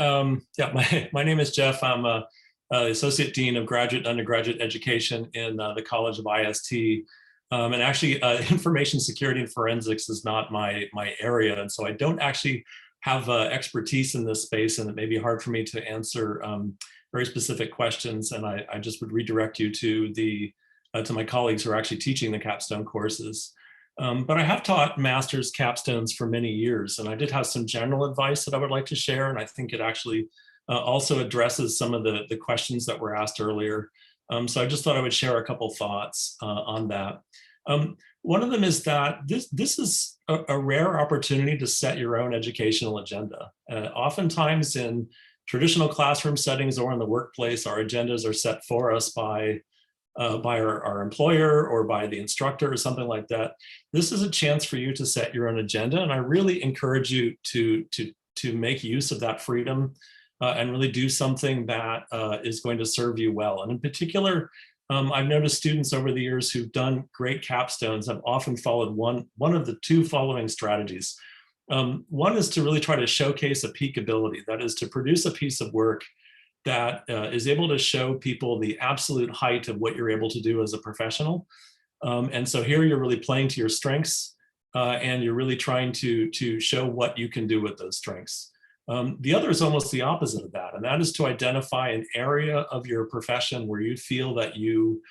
Yeah, my name is Jeff. I'm a Associate Dean of Graduate and Undergraduate Education in the College of IST. And actually, information security and forensics is not my area. And so I don't actually have expertise in this space, and it may be hard for me to answer very specific questions. And I just would redirect you to my colleagues who are actually teaching the capstone courses. But I have taught master's capstones for many years, and I did have some general advice that I would like to share. And I think it actually also addresses some of the questions that were asked earlier. So I just thought I would share a couple thoughts on that. One of them is that this is a rare opportunity to set your own educational agenda. Oftentimes in traditional classroom settings or in the workplace, our agendas are set for us by our employer or by the instructor or something like that. This is a chance for you to set your own agenda, and I really encourage you to make use of that freedom and really do something that is going to serve you well. And in particular, I've noticed students over the years who've done great capstones have often followed one of the two following strategies. One is to really try to showcase a peak ability, that is to produce a piece of work that is able to show people the absolute height of what you're able to do as a professional. And so here you're really playing to your strengths and you're really trying to show what you can do with those strengths. The other is almost the opposite of that, and that is to identify an area of your profession where you feel that you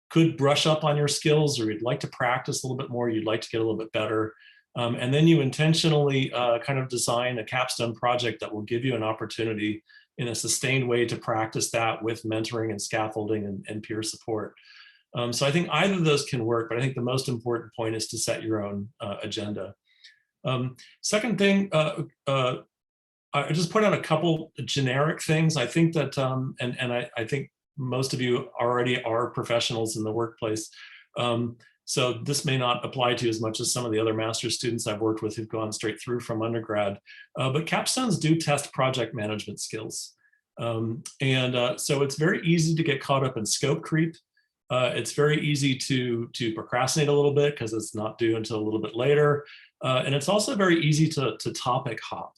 could brush up on your skills, or you'd like to practice a little bit more, you'd like to get a little bit better. And then you intentionally kind of design a capstone project that will give you an opportunity in a sustained way to practice that with mentoring and scaffolding and peer support. So I think either of those can work, but I think the most important point is to set your own agenda. Second thing, I just point out a couple generic things. I think that, I think most of you already are professionals in the workplace. So this may not apply to you as much as some of the other master's students I've worked with who've gone straight through from undergrad. But capstones do test project management skills. So it's very easy to get caught up in scope creep. It's very easy to procrastinate a little bit because it's not due until a little bit later. And it's also very easy to topic hop.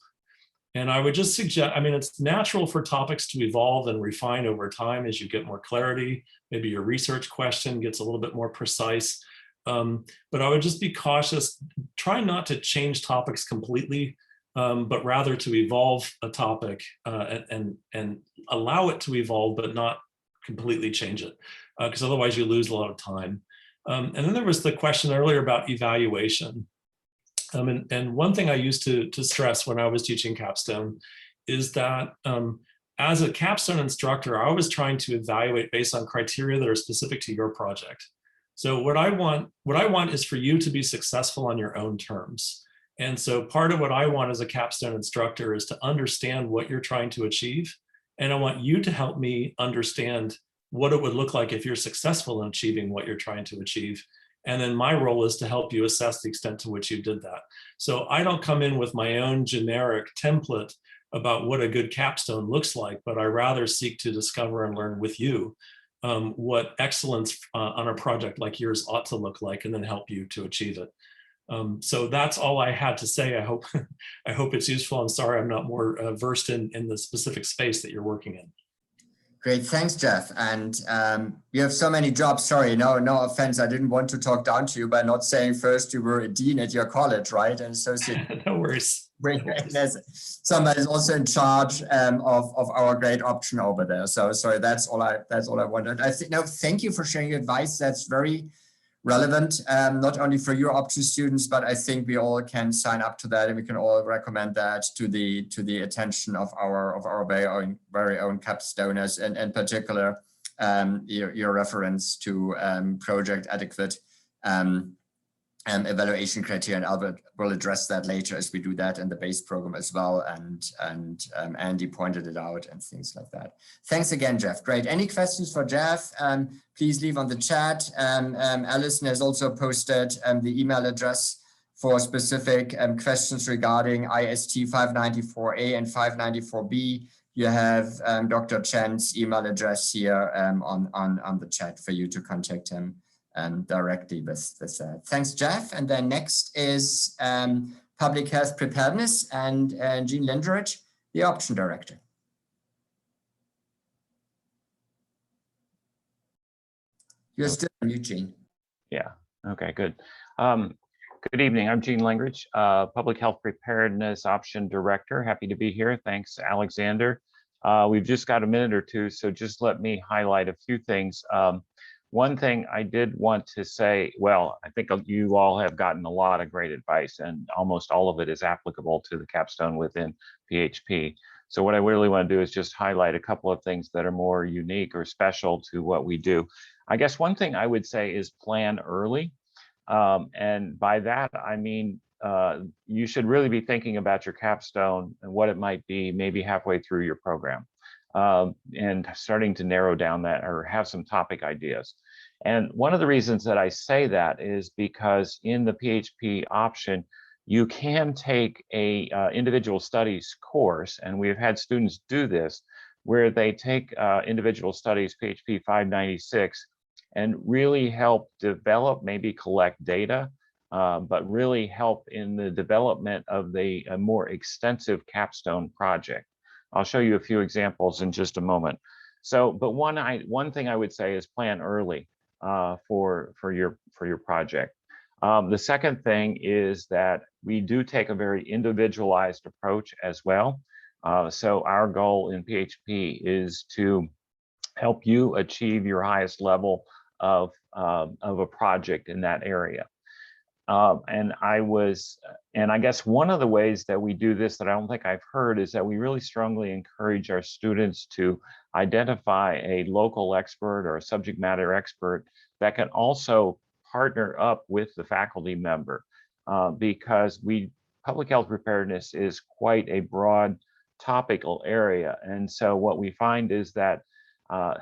And I would just suggest, I mean, it's natural for topics to evolve and refine over time as you get more clarity. Maybe your research question gets a little bit more precise. But I would just be cautious. Try not to change topics completely, but rather to evolve a topic and allow it to evolve, but not completely change it, because otherwise you lose a lot of time. And then there was the question earlier about evaluation. And one thing I used to stress when I was teaching capstone is that as a capstone instructor, I was trying to evaluate based on criteria that are specific to your project. So what I want is for you to be successful on your own terms. And so part of what I want as a capstone instructor is to understand what you're trying to achieve. And I want you to help me understand what it would look like if you're successful in achieving what you're trying to achieve. And then my role is to help you assess the extent to which you did that. So I don't come in with my own generic template about what a good capstone looks like, but I rather seek to discover and learn with you what excellence on a project like yours ought to look like, and then help you to achieve it. So that's all I had to say. I hope it's useful. I'm sorry I'm not more versed in the specific space that you're working in. Great, thanks, Jeff. And you have so many jobs. Sorry, no offense. I didn't want to talk down to you by not saying first you were a dean at your college, right? And associate. No worries. There's somebody is also in charge of our great option over there. So sorry, that's all I wanted. I think no, thank you for sharing your advice. That's very relevant, not only for your option students, but I think we all can sign up to that, and we can all recommend that to the attention of our very own Capstoners, and in particular your reference to project adequate evaluation criteria, and Albert will address that later as we do that in the base program as well, and Andy pointed it out and things like that. Thanks again, Jeff. Great. Any questions for Jeff? Please leave on the chat. Alison has also posted the email address for specific questions regarding IST 594A and 594B. You have Dr. Chen's email address here on the chat for you to contact him directly with that. Thanks, Jeff. And then next is Public Health Preparedness and Jean Lindrich, the Option Director. You're still on mute, Jean. Yeah, okay, good. Good evening, I'm Jean Lindrich, Public Health Preparedness Option Director. Happy to be here. Thanks, Alexander. We've just got a minute or two, so just let me highlight a few things. One thing I did want to say, well, I think you all have gotten a lot of great advice, and almost all of it is applicable to the capstone within PHP. So what I really want to do is just highlight a couple of things that are more unique or special to what we do. I guess one thing I would say is plan early. And by that, I mean, you should really be thinking about your capstone and what it might be maybe halfway through your program. And starting to narrow down that, or have some topic ideas. And one of the reasons that I say that is because in the PHP option, you can take a individual studies course, and we've had students do this, where they take individual studies PHP 596 and really help develop, maybe collect data, but really help in the development of a more extensive capstone project. I'll show you a few examples in just a moment. So, but one thing I would say is plan early for your project. The second thing is that we do take a very individualized approach as well. So our goal in PHP is to help you achieve your highest level of a project in that area. And I guess one of the ways that we do this that I don't think I've heard is that we really strongly encourage our students to identify a local expert or a subject matter expert that can also partner up with the faculty member, because public health preparedness is quite a broad topical area. And so what we find is that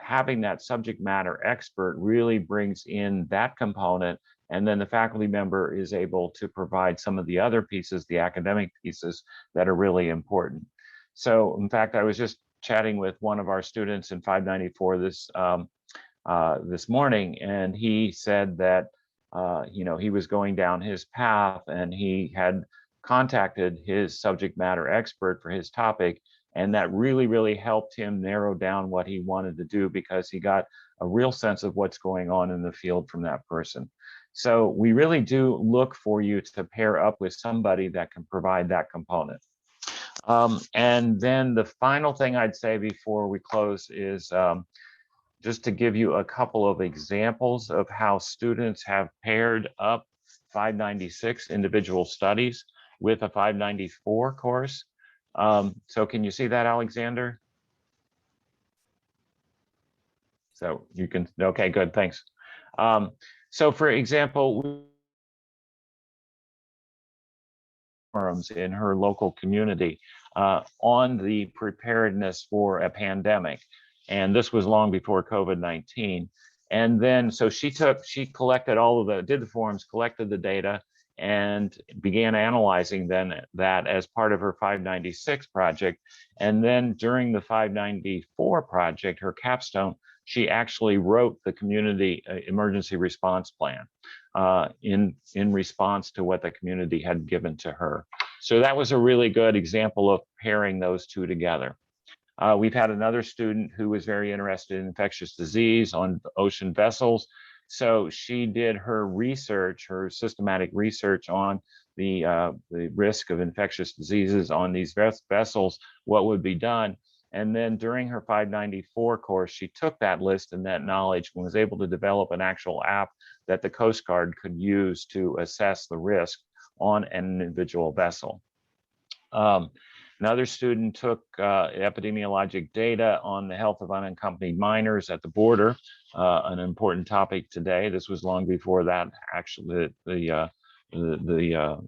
having that subject matter expert really brings in that component, and then the faculty member is able to provide some of the other pieces, the academic pieces that are really important. So in fact, I was just chatting with one of our students in 594 this morning, and he said that he was going down his path, and he had contacted his subject matter expert for his topic, and that really helped him narrow down what he wanted to do, because he got a real sense of what's going on in the field from that person. So we really do look for you to pair up with somebody that can provide that component. And then the final thing I'd say before we close is just to give you a couple of examples of how students have paired up 596 individual studies with a 594 course. So can you see that, Alexander? So you can, okay, good, thanks. So for example, forums in her local community on the preparedness for a pandemic. And this was long before COVID-19. And then, so she collected did the forums, collected the data, and began analyzing then that as part of her 596 project. And then during the 594 project, her capstone, she actually wrote the community emergency response plan in response to what the community had given to her. So that was a really good example of pairing those two together. We've had another student who was very interested in infectious disease on ocean vessels. So she did her research, her systematic research on the risk of infectious diseases on these vessels, what would be done. And then during her 594 course, she took that list and that knowledge and was able to develop an actual app that the Coast Guard could use to assess the risk on an individual vessel. Another student took epidemiologic data on the health of unaccompanied minors at the border, an important topic today. This was long before that, actually, the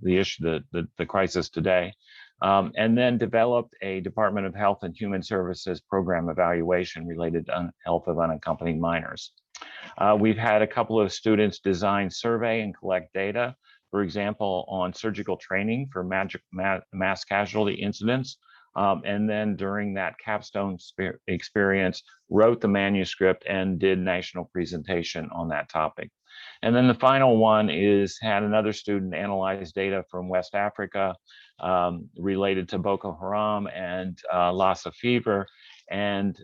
issue, the crisis today. And then developed a Department of Health and Human Services program evaluation related to health of unaccompanied minors. We've had a couple of students design survey and collect data, for example, on surgical training for mass casualty incidents. And then during that capstone experience, wrote the manuscript and did national presentation on that topic. And then the final one is had another student analyze data from West Africa related to Boko Haram and Lassa fever. And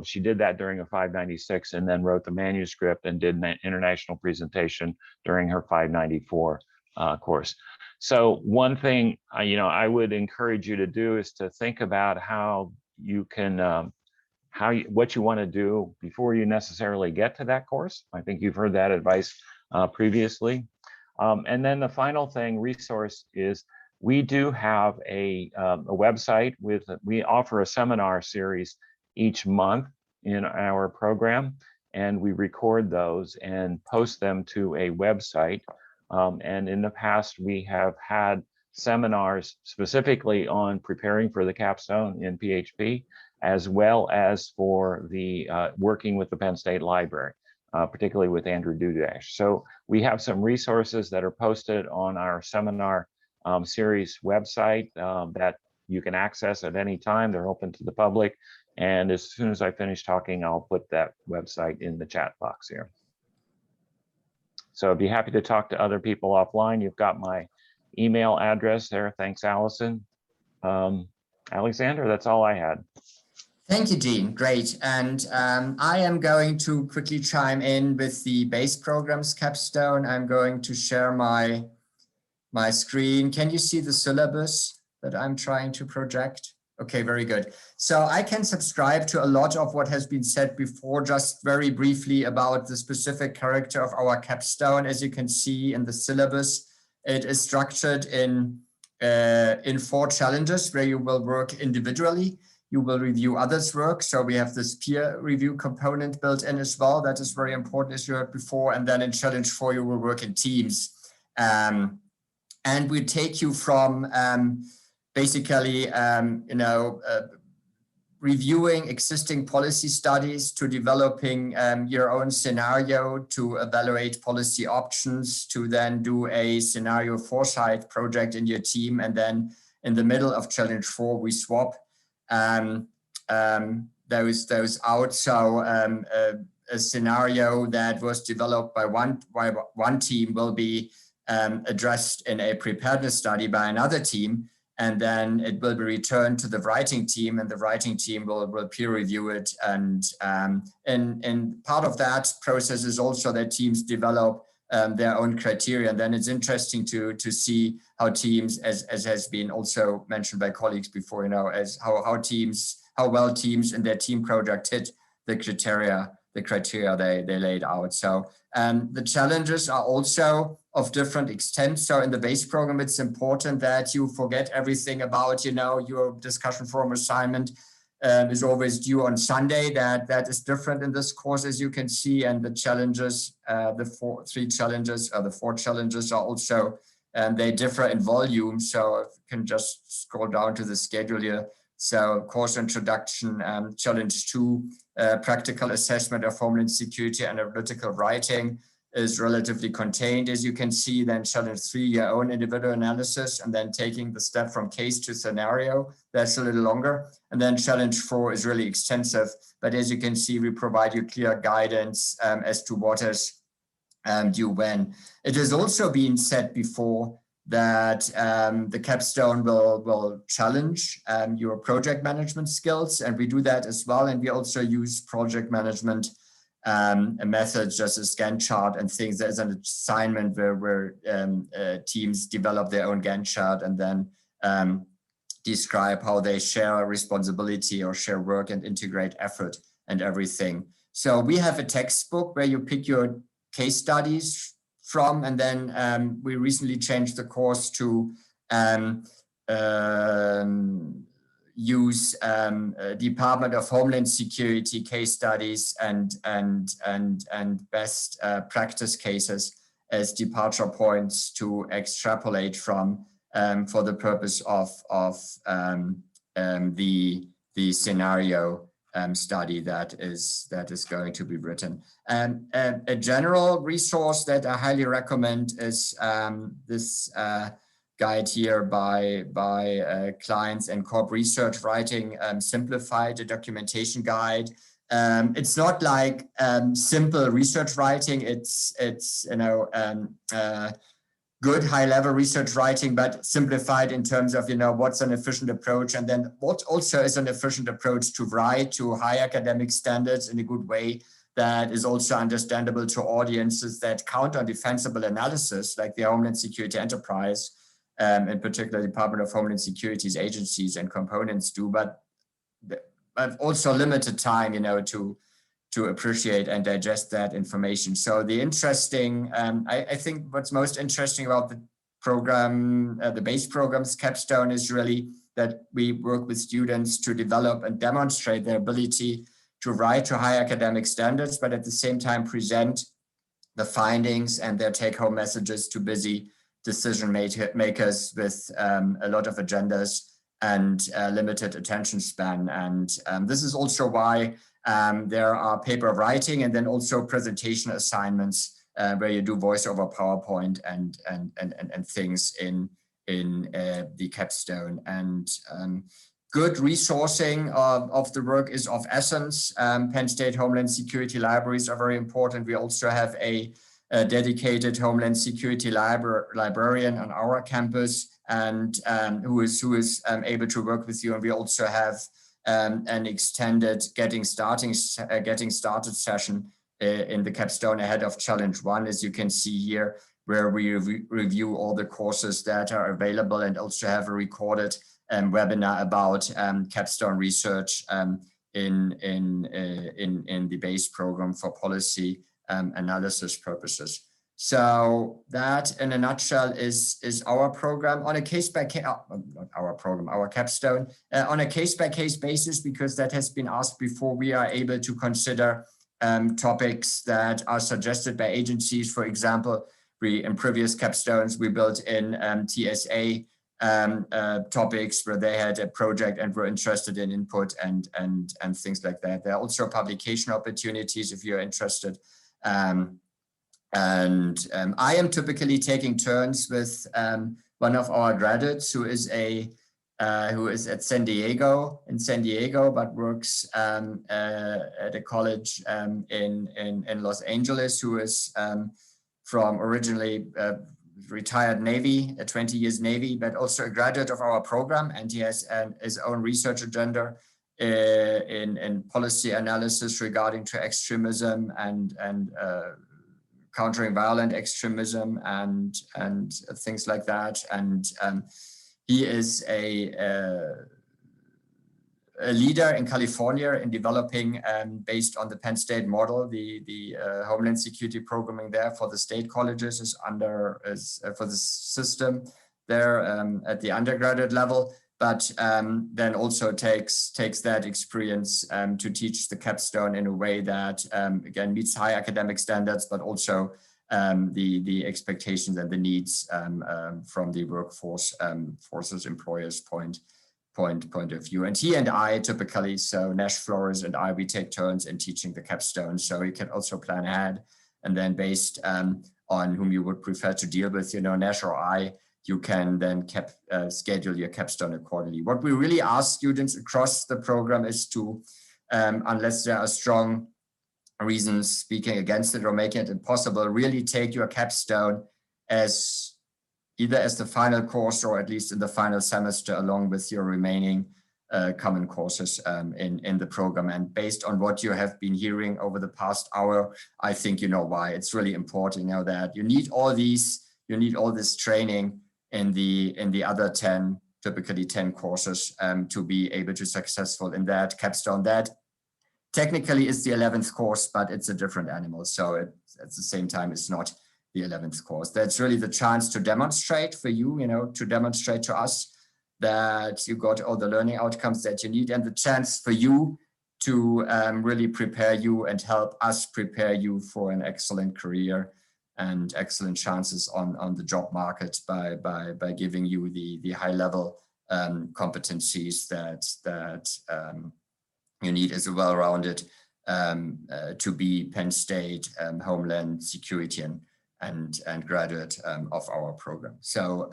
she did that during a 596 and then wrote the manuscript and did an international presentation during her 594 course. So one thing I would encourage you to do is to think about how you can what you want to do before you necessarily get to that course. I think you've heard that advice previously. And then the final thing, resource, is we do have a website we offer a seminar series each month in our program, and we record those and post them to a website. And in the past, we have had seminars specifically on preparing for the capstone in PHP, as well as for the working with the Penn State Library, particularly with Andrew Dudash. So we have some resources that are posted on our seminar series website that you can access at any time. They're open to the public. And as soon as I finish talking, I'll put that website in the chat box here. So I'd be happy to talk to other people offline. You've got my email address there. Thanks, Allison. Alexander, that's all I had. Thank you, Gene. Great. And I am going to quickly chime in with the base programs capstone. I'm going to share my screen. Can you see the syllabus that I'm trying to project? Okay, very good. So I can subscribe to a lot of what has been said before, just very briefly about the specific character of our capstone. As you can see in the syllabus, it is structured in 4 challenges where you will work individually. You will review others' work. So we have this peer review component built in as well. That is very important, as you heard before. And then in challenge 4, you will work in teams. And we take you from basically, reviewing existing policy studies to developing your own scenario to evaluate policy options, to then do a scenario foresight project in your team. And then in the middle of challenge 4, we swap those out. So a scenario that was developed by one team will be addressed in a preparedness study by another team, and then it will be returned to the writing team, and the writing team will peer review it. And part of that process is also that teams develop their own criteria. And then it's interesting to see how teams, as has been also mentioned by colleagues before, as how well teams in their team project hit the criteria they laid out. So the challenges are also of different extents. So in the base program, it's important that you forget everything about, your discussion forum assignment is always due on Sunday. That is different in this course, as you can see. And the challenges, the 4 challenges are also, they differ in volume. So if you can just scroll down to the schedule here. So course introduction, challenge 2, practical assessment of Homeland Security and analytical writing is relatively contained, as you can see. Then challenge 3, your own individual analysis, and then taking the step from case to scenario. That's a little longer. And then challenge 4 is really extensive. But as you can see, we provide you clear guidance as to what is due when. It has also been said before that the capstone will challenge your project management skills, and we do that as well. And we also use project management methods just as Gantt chart and things. There's an assignment where teams develop their own Gantt chart and then describe how they share responsibility or share work and integrate effort and everything. So we have a textbook where you pick your case studies from, and then we recently changed the course to use Department of Homeland Security case studies and best practice cases as departure points to extrapolate from for the purpose of the scenario study that is going to be written. A general resource that I highly recommend is this guide here by Clients and Corp Research Writing Simplified, a documentation guide. It's not like simple research writing. It's good high-level research writing, but simplified in terms of, what's an efficient approach, and then what also is an efficient approach to write to high academic standards in a good way that is also understandable to audiences that count on defensible analysis, like the Homeland Security enterprise, in particular Department of Homeland Security's agencies and components do, but also limited time, to appreciate and digest that information. So the interesting, I think what's most interesting about the program, the base programs Capstone, is really that we work with students to develop and demonstrate their ability to write to high academic standards, but at the same time present the findings and their take-home messages to busy decision makers with a lot of agendas and limited attention span. And this is also why there are paper writing and then also presentation assignments where you do voice over PowerPoint and things in the Capstone. And good resourcing of the work is of essence. Penn State Homeland Security libraries are very important. We also have a dedicated Homeland Security librarian on our campus, and who is able to work with you. And we also have an extended getting started session in the Capstone ahead of Challenge 1, as you can see here, where we review all the courses that are available and also have a recorded webinar about Capstone research in the base program for policy analysis purposes. So that, in a nutshell, is our program on a case-by-case, not our program, our Capstone, on a case-by-case basis, because that has been asked before. We are able to consider topics that are suggested by agencies. For example, in previous Capstones, we built in TSA topics where they had a project and were interested in input and things like that. There are also publication opportunities if you're interested. I am typically taking turns with one of our graduates who is at San Diego, but works at a college in Los Angeles, who is from originally retired Navy, 20 years Navy, but also a graduate of our program, and he has his own research agenda in policy analysis regarding to extremism and countering violent extremism and things like that. And he is a leader in California in developing, based on the Penn State model, the Homeland Security programming there for the state colleges is for the system there at the undergraduate level. But then also takes that experience to teach the Capstone in a way that, again, meets high academic standards, but also the expectations and the needs from the workforce, forces, employers point of view. And he and I typically, so Nash Flores and I, we take turns in teaching the Capstone. So you can also plan ahead, and then based on whom you would prefer to deal with, Nash or I, you can then schedule your Capstone accordingly. What we really ask students across the program is to, unless there are strong reasons speaking against it or making it impossible, really take your Capstone as either as the final course or at least in the final semester, along with your remaining common courses in the program. And based on what you have been hearing over the past hour, I think you know why. It's really important, that you need all this training in the other 10, typically 10 courses to be able to successful in that capstone. That technically is the 11th course, but it's a different animal. So at the same time, it's not the 11th course. That's really the chance to demonstrate for you, to demonstrate to us that you got all the learning outcomes that you need, and the chance for you to really prepare you and help us prepare you for an excellent career and excellent chances on the job market by giving you the high level competencies that you need as a well-rounded to be Penn State Homeland Security and graduate of our program. So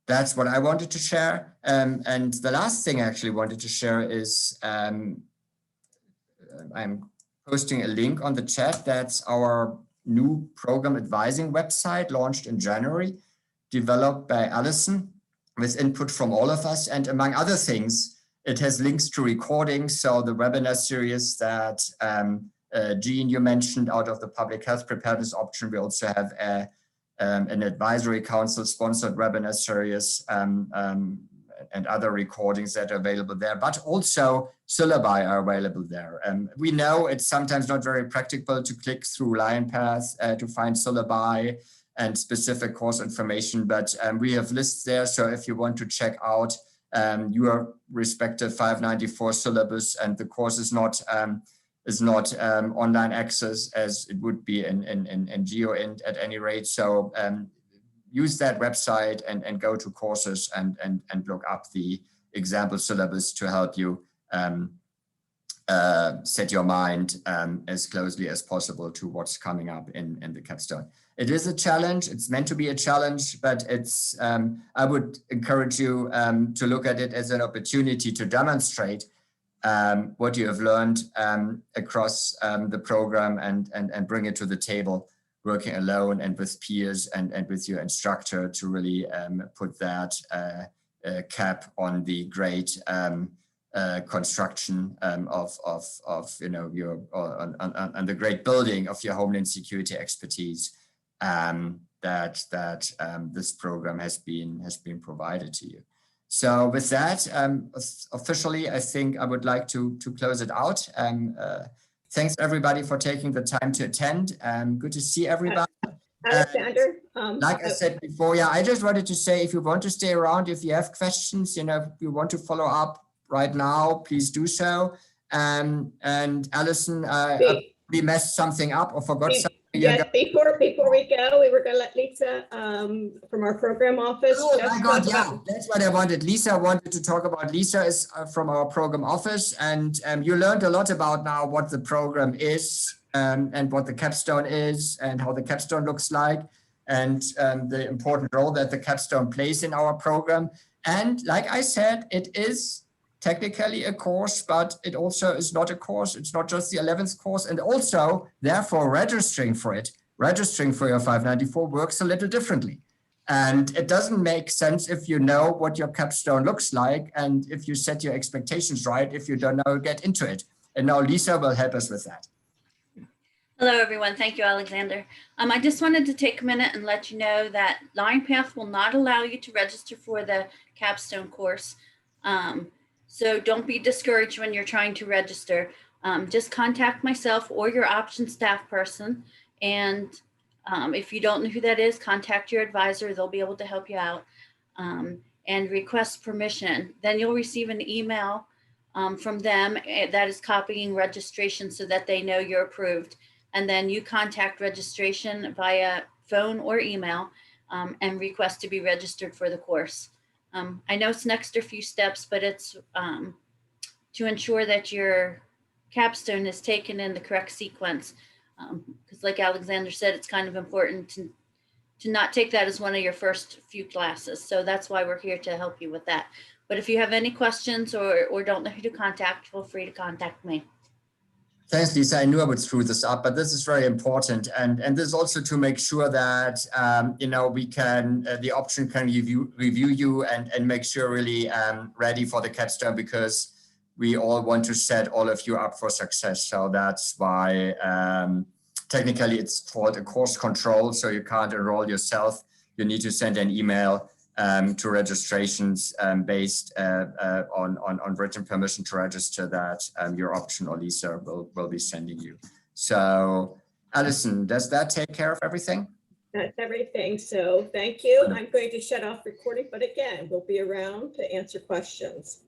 that's what I wanted to share. And the last thing I actually wanted to share is I'm posting a link on the chat. That's our new program advising website launched in January, developed by Alison with input from all of us. And among other things, it has links to recordings. So the webinar series that Jean, you mentioned out of the public health preparedness option, we also have an advisory council sponsored webinar series and other recordings that are available there, but also syllabi are available there. We know it's sometimes not very practical to click through LionPath to find syllabi and specific course information, but we have lists there. So if you want to check out your respective 594 syllabus, and the course is not online access as it would be in GeoInt at any rate. So use that website and go to courses and look up the example syllabus to help you set your mind as closely as possible to what's coming up in the capstone. It is a challenge. It's meant to be a challenge, but it's I would encourage you to look at it as an opportunity to demonstrate what you have learned across the program and bring it to the table, working alone and with peers and with your instructor to really put that cap on the great construction of your on the great building of your Homeland Security expertise that this program has been provided to you. So with that, officially, I think I would like to close it out. Thanks everybody for taking the time to attend. Good to see everybody. Alexander, like I said before, yeah, I just wanted to say, if you want to stay around, if you have questions, if you want to follow up right now, please do so. And Alison, we messed something up or forgot something. Yes, before we go, we were going to let Lisa from our program office. Oh my God, yeah, that's what I wanted. Lisa wanted to talk about. Lisa is from our program office, and you learned a lot about now what the program is and what the capstone is and how the capstone looks like and the important role that the capstone plays in our program. And like I said, it is technically a course, but it also is not a course. It's not just the 11th course. And also, therefore, registering for your 594 works a little differently. And it doesn't make sense if you know what your capstone looks like and if you set your expectations right, if you don't know, get into it. And now Lisa will help us with that. Hello, everyone. Thank you, Alexander. I just wanted to take a minute and let you know that LionPath will not allow you to register for the capstone course. So don't be discouraged when you're trying to register. Just contact myself or your option staff person. And if you don't know who that is, contact your advisor. They'll be able to help you out and request permission. Then you'll receive an email from them that is copying registration so that they know you're approved. And then you contact registration via phone or email and request to be registered for the course. I know it's an extra few steps, but it's to ensure that your capstone is taken in the correct sequence. Because like Alexander said, it's kind of important to not take that as one of your first few classes. So that's why we're here to help you with that. But if you have any questions or don't know who to contact, feel free to contact me. Thanks, Lisa. I knew I would screw this up, but this is very important. And this is also to make sure that, we can, the option can review you and make sure really ready for the capstone, because we all want to set all of you up for success. So that's why technically it's called a course control. So you can't enroll yourself. You need to send an email to registrations based on written permission to register that your option or Lisa will be sending you. So Alison, does that take care of everything? That's everything. So thank you. I'm going to shut off recording, but again, we'll be around to answer questions.